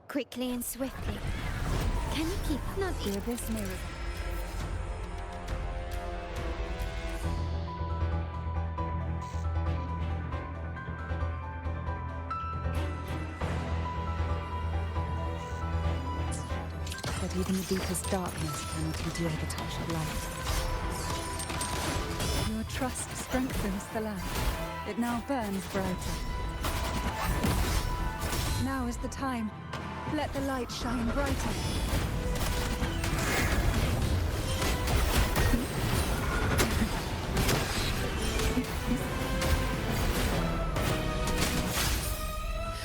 Quickly and swiftly. Can you keep up? Not the abyss may resolve. But even the deepest darkness cannot endure the touch of light. Your trust strengthens the light. It now burns brighter. Now is the time. Let the light shine brighter.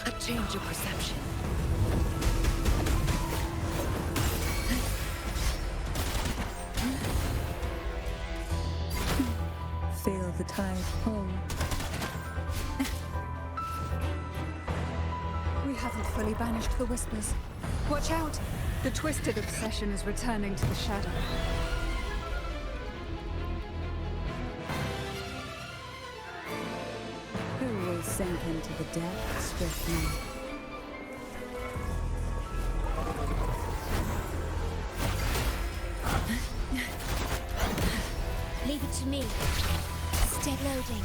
A change of perception. Feel the tide pull. We haven't fully banished the whispers. Watch out! The twisted obsession is returning to the shadow. Who will sink into the depths with me? Leave it to me. Stead loading.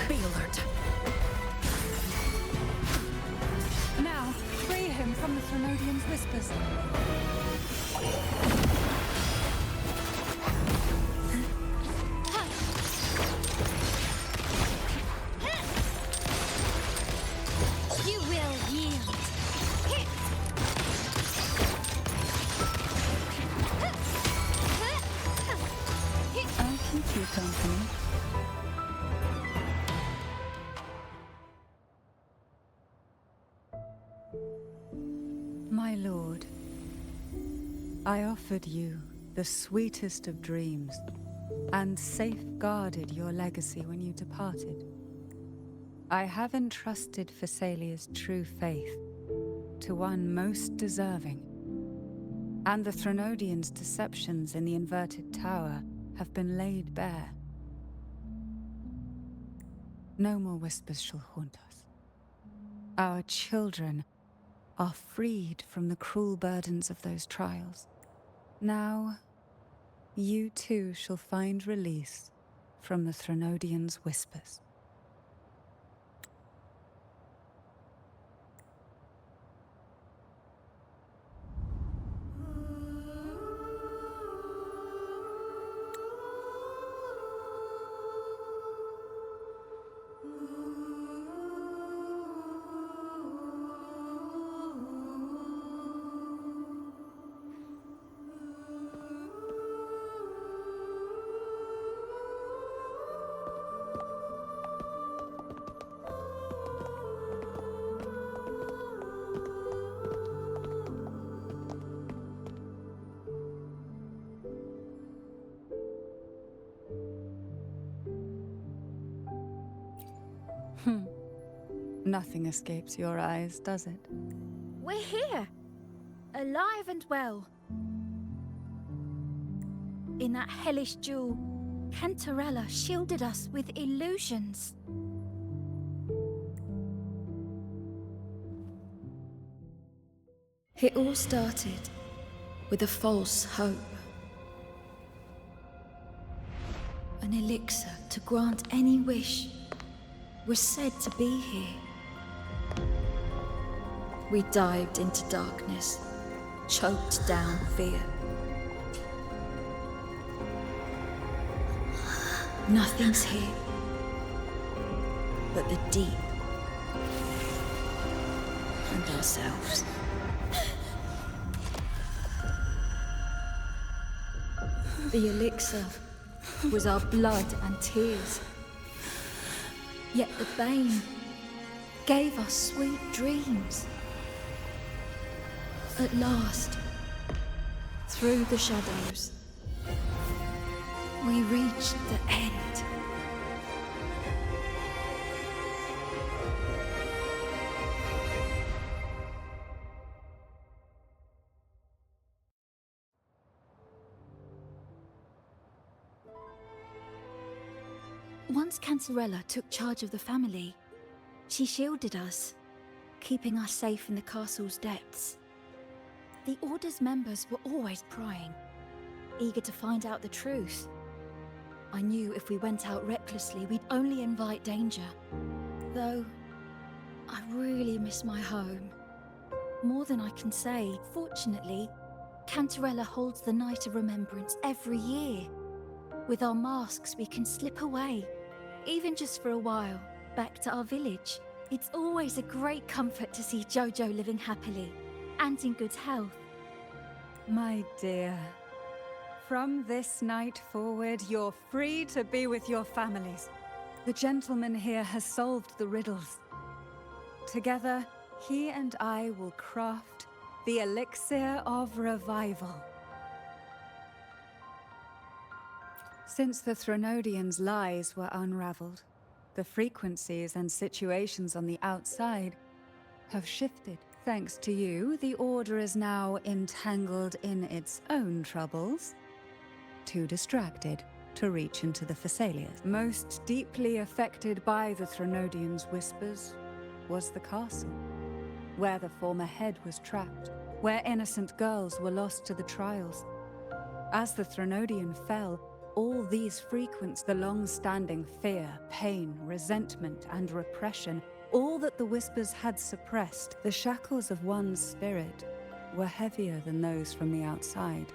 Be alert. Now, free him from the Thermodian's whispers. You will yield. I'll keep you company. My lord, I offered you the sweetest of dreams, and safeguarded your legacy when you departed. I have entrusted Phassalia's true faith to one most deserving, and the Threnodians' deceptions in the inverted tower have been laid bare. No more whispers shall haunt us. Our children are freed from the cruel burdens of those trials. Now, you too shall find release from the Threnodians' whispers. Nothing escapes your eyes, does it? We're here, alive and well. In that hellish duel, Cantarella shielded us with illusions. It all started with a false hope. An elixir to grant any wish was said to be here. We dived into darkness, choked down fear. Nothing's here but the deep and ourselves. The elixir was our blood and tears. Yet the Bane gave us sweet dreams. At last, through the shadows, we reached the end. Once Cantarella took charge of the family, she shielded us, keeping us safe in the castle's depths. The Order's members were always prying, eager to find out the truth. I knew if we went out recklessly, we'd only invite danger. Though, I really miss my home. More than I can say. Fortunately, Cantarella holds the Night of Remembrance every year. With our masks, we can slip away, even just for a while, back to our village. It's always a great comfort to see Jojo living happily and in good health. My dear, from this night forward, you're free to be with your families. The gentleman here has solved the riddles. Together, he and I will craft the elixir of revival. Since the Threnodians' lies were unraveled, the frequencies and situations on the outside have shifted. Thanks to you, the Order is now entangled in its own troubles, too distracted to reach into the Phassalias. Most deeply affected by the Threnodians' whispers was the castle, where the former head was trapped, where innocent girls were lost to the trials. As the Threnodian fell, all these frequencies, the long-standing fear, pain, resentment, and repression, all that the whispers had suppressed, the shackles of one's spirit, were heavier than those from the outside.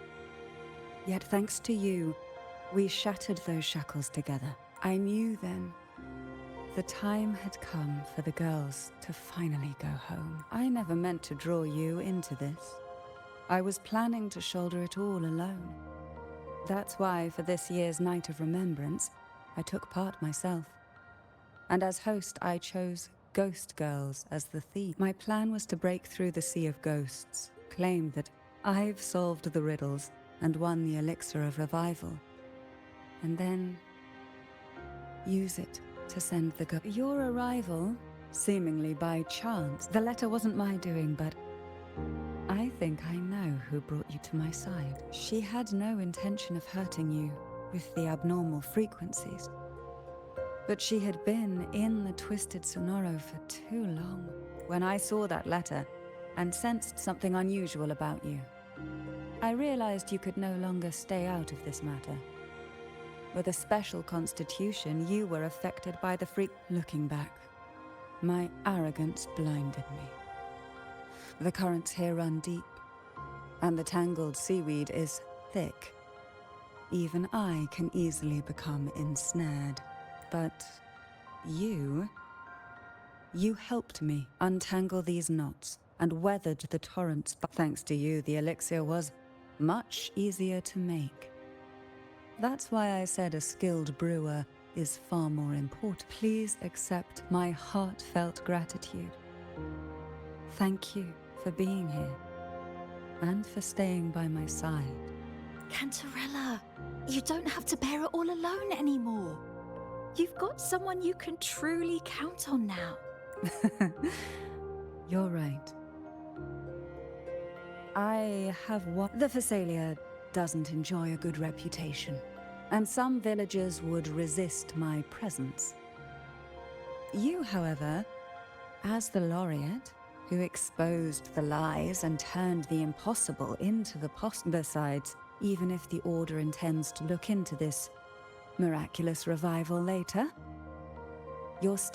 Yet thanks to you, we shattered those shackles together. I knew then the time had come for the girls to finally go home. I never meant to draw you into this. I was planning to shoulder it all alone. That's why, for this year's Night of Remembrance, I took part myself. And as host, I chose Ghost Girls as the theme. My plan was to break through the sea of ghosts, claim that I've solved the riddles, and won the elixir of revival. And then use it to send the Your arrival, seemingly by chance. The letter wasn't my doing, but I think I know who brought you to my side. She had no intention of hurting you with the abnormal frequencies. But she had been in the Twisted Sonoro for too long. When I saw that letter and sensed something unusual about you, I realized you could no longer stay out of this matter. With a special constitution, you were affected by the freak. Looking back, my arrogance blinded me. The currents here run deep, and the tangled seaweed is thick. Even I can easily become ensnared. But you helped me untangle these knots and weathered the torrents. But thanks to you, the elixir was much easier to make. That's why I said a skilled brewer is far more important. Please accept my heartfelt gratitude. Thank you for being here and for staying by my side. Cantarella, you don't have to bear it all alone anymore. You've got someone you can truly count on now. You're right. I have what... The Phasalia doesn't enjoy a good reputation, and some villagers would resist my presence. You, however, as the laureate, who exposed the lies and turned the impossible into the possible. Besides, even if the Order intends to look into this miraculous revival later,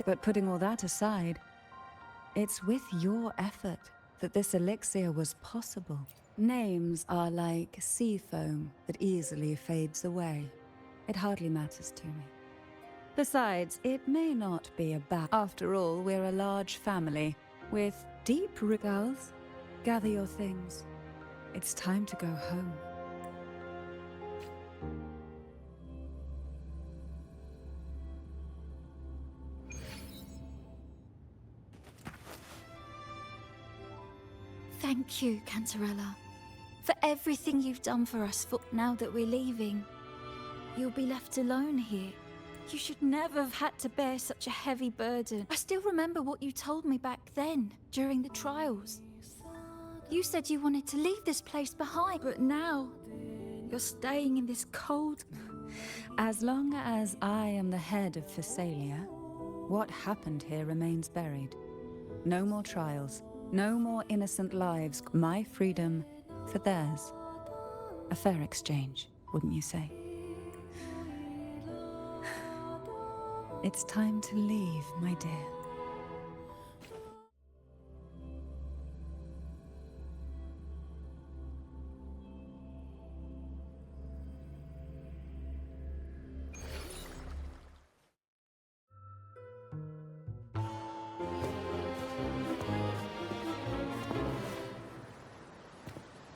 but putting all that aside, it's with your effort that this elixir was possible. Names are like sea foam that easily fades away. It hardly matters to me. Besides, it may not be a bad... After all, we're a large family with deep roots. Gather your things. It's time to go home. Thank you, Cantarella, for everything you've done for us. Now that we're leaving, you'll be left alone here. You should never have had to bear such a heavy burden. I still remember what you told me back then, during the trials. You said you wanted to leave this place behind, but now you're staying in this cold... As long as I am the head of Phasalia, what happened here remains buried. No more trials. No more innocent lives. My freedom for theirs. A fair exchange, wouldn't you say? It's time to leave, my dear.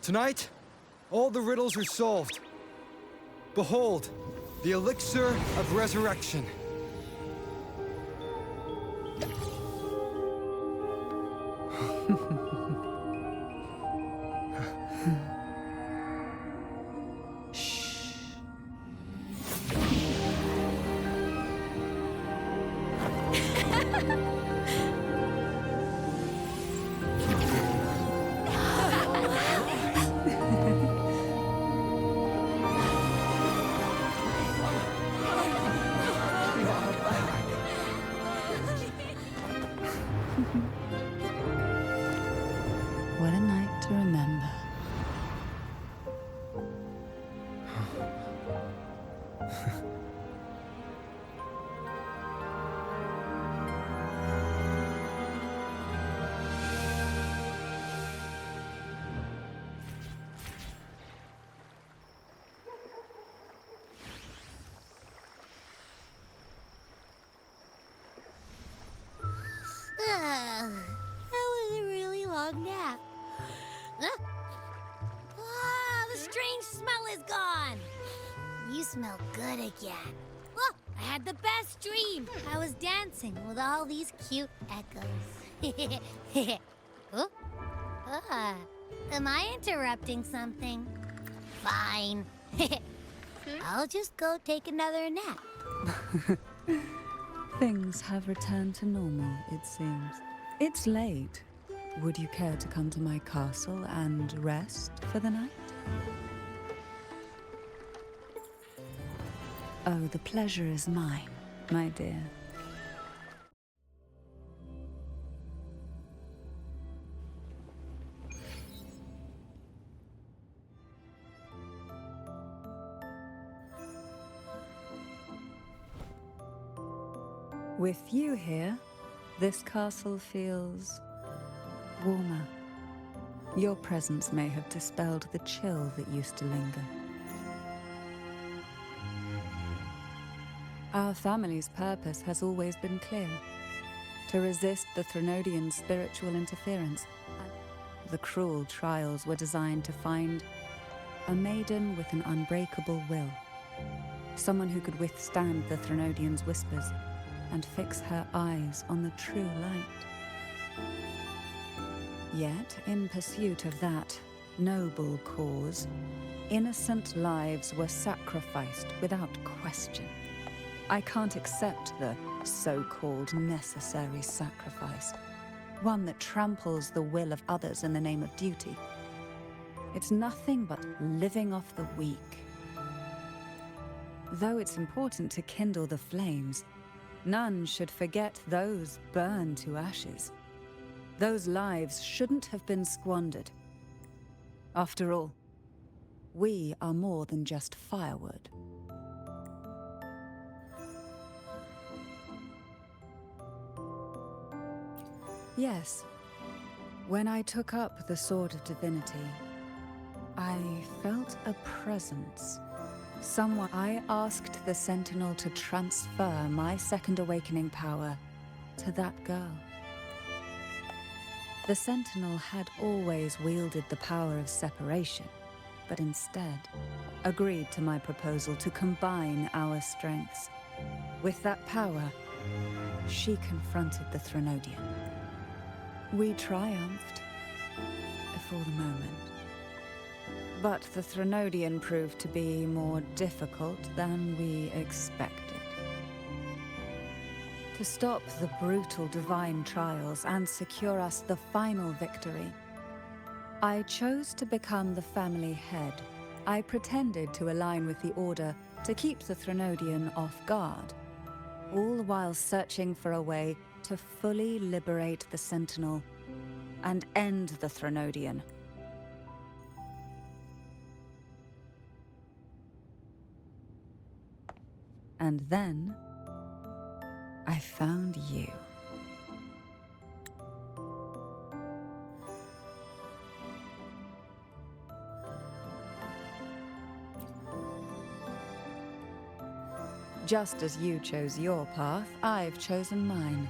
Tonight, all the riddles are solved. Behold, the elixir of resurrection. What a night to remember. That was a really long nap. The strange smell is gone. You smell good again. Oh, I had the best dream. I was dancing with all these cute echoes. Am I interrupting something? Fine. I'll just go take another nap. Things have returned to normal, it seems. It's late. Would you care to come to my castle and rest for the night? Oh, the pleasure is mine, my dear. With you here, this castle feels warmer. Your presence may have dispelled the chill that used to linger. Our family's purpose has always been clear: to resist the Threnodian spiritual interference. The cruel trials were designed to find a maiden with an unbreakable will, someone who could withstand the Threnodian's whispers and fix her eyes on the true light. Yet, in pursuit of that noble cause, innocent lives were sacrificed without question. I can't accept the so-called necessary sacrifice, one that tramples the will of others in the name of duty. It's nothing but living off the weak. Though it's important to kindle the flames, none should forget those burned to ashes. Those lives shouldn't have been squandered. After all, we are more than just firewood. Yes, when I took up the Sword of Divinity, I felt a presence. Someone. I asked the Sentinel to transfer my second awakening power to that girl. The Sentinel had always wielded the power of separation, but instead agreed to my proposal to combine our strengths. With that power, she confronted the Threnodian. We triumphed, for the moment. But the Threnodian proved to be more difficult than we expected. To stop the brutal divine trials and secure us the final victory, I chose to become the family head. I pretended to align with the Order to keep the Threnodian off guard, all while searching for a way to fully liberate the Sentinel and end the Threnodian. And then I found you. Just as you chose your path, I've chosen mine.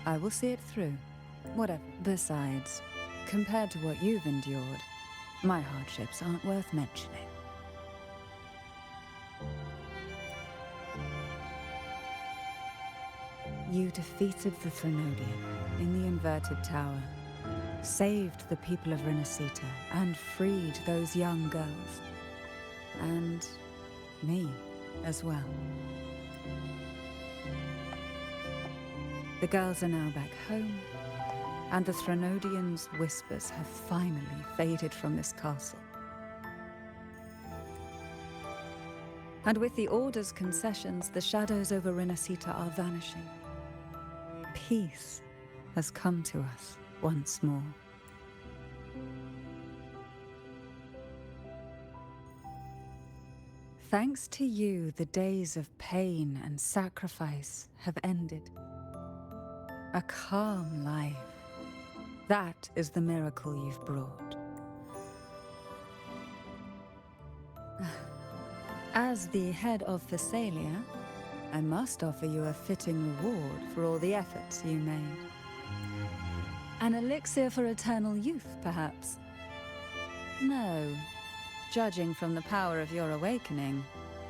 I will see it through, whatever. Besides, compared to what you've endured, my hardships aren't worth mentioning. You defeated the Threnodian in the Inverted Tower, saved the people of Rinascita, and freed those young girls. And me as well. The girls are now back home, and the Threnodian's whispers have finally faded from this castle. And with the Order's concessions, the shadows over Rinascita are vanishing. Peace has come to us once more. Thanks to you, the days of pain and sacrifice have ended. A calm life. That is the miracle you've brought. As the head of Thessalia, I must offer you a fitting reward for all the efforts you made. An elixir for eternal youth, perhaps? No. Judging from the power of your awakening,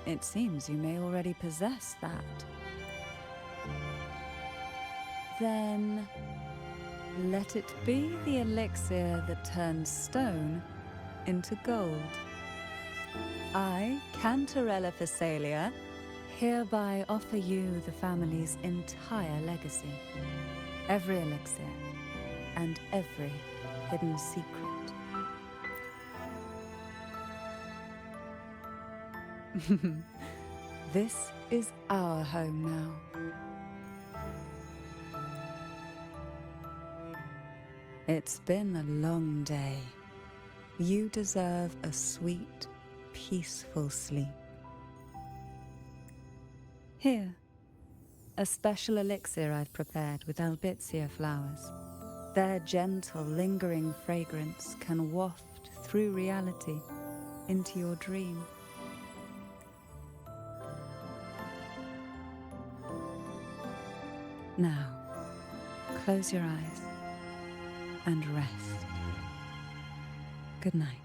it seems you may already possess that. Then, let it be the elixir that turns stone into gold. I, Cantarella Phasalia, hereby offer you the family's entire legacy. Every elixir and every hidden secret. This is our home now. It's been a long day. You deserve a sweet, peaceful sleep. Here, a special elixir I've prepared with albizia flowers. Their gentle, lingering fragrance can waft through reality into your dream. Now, close your eyes and rest. Good night.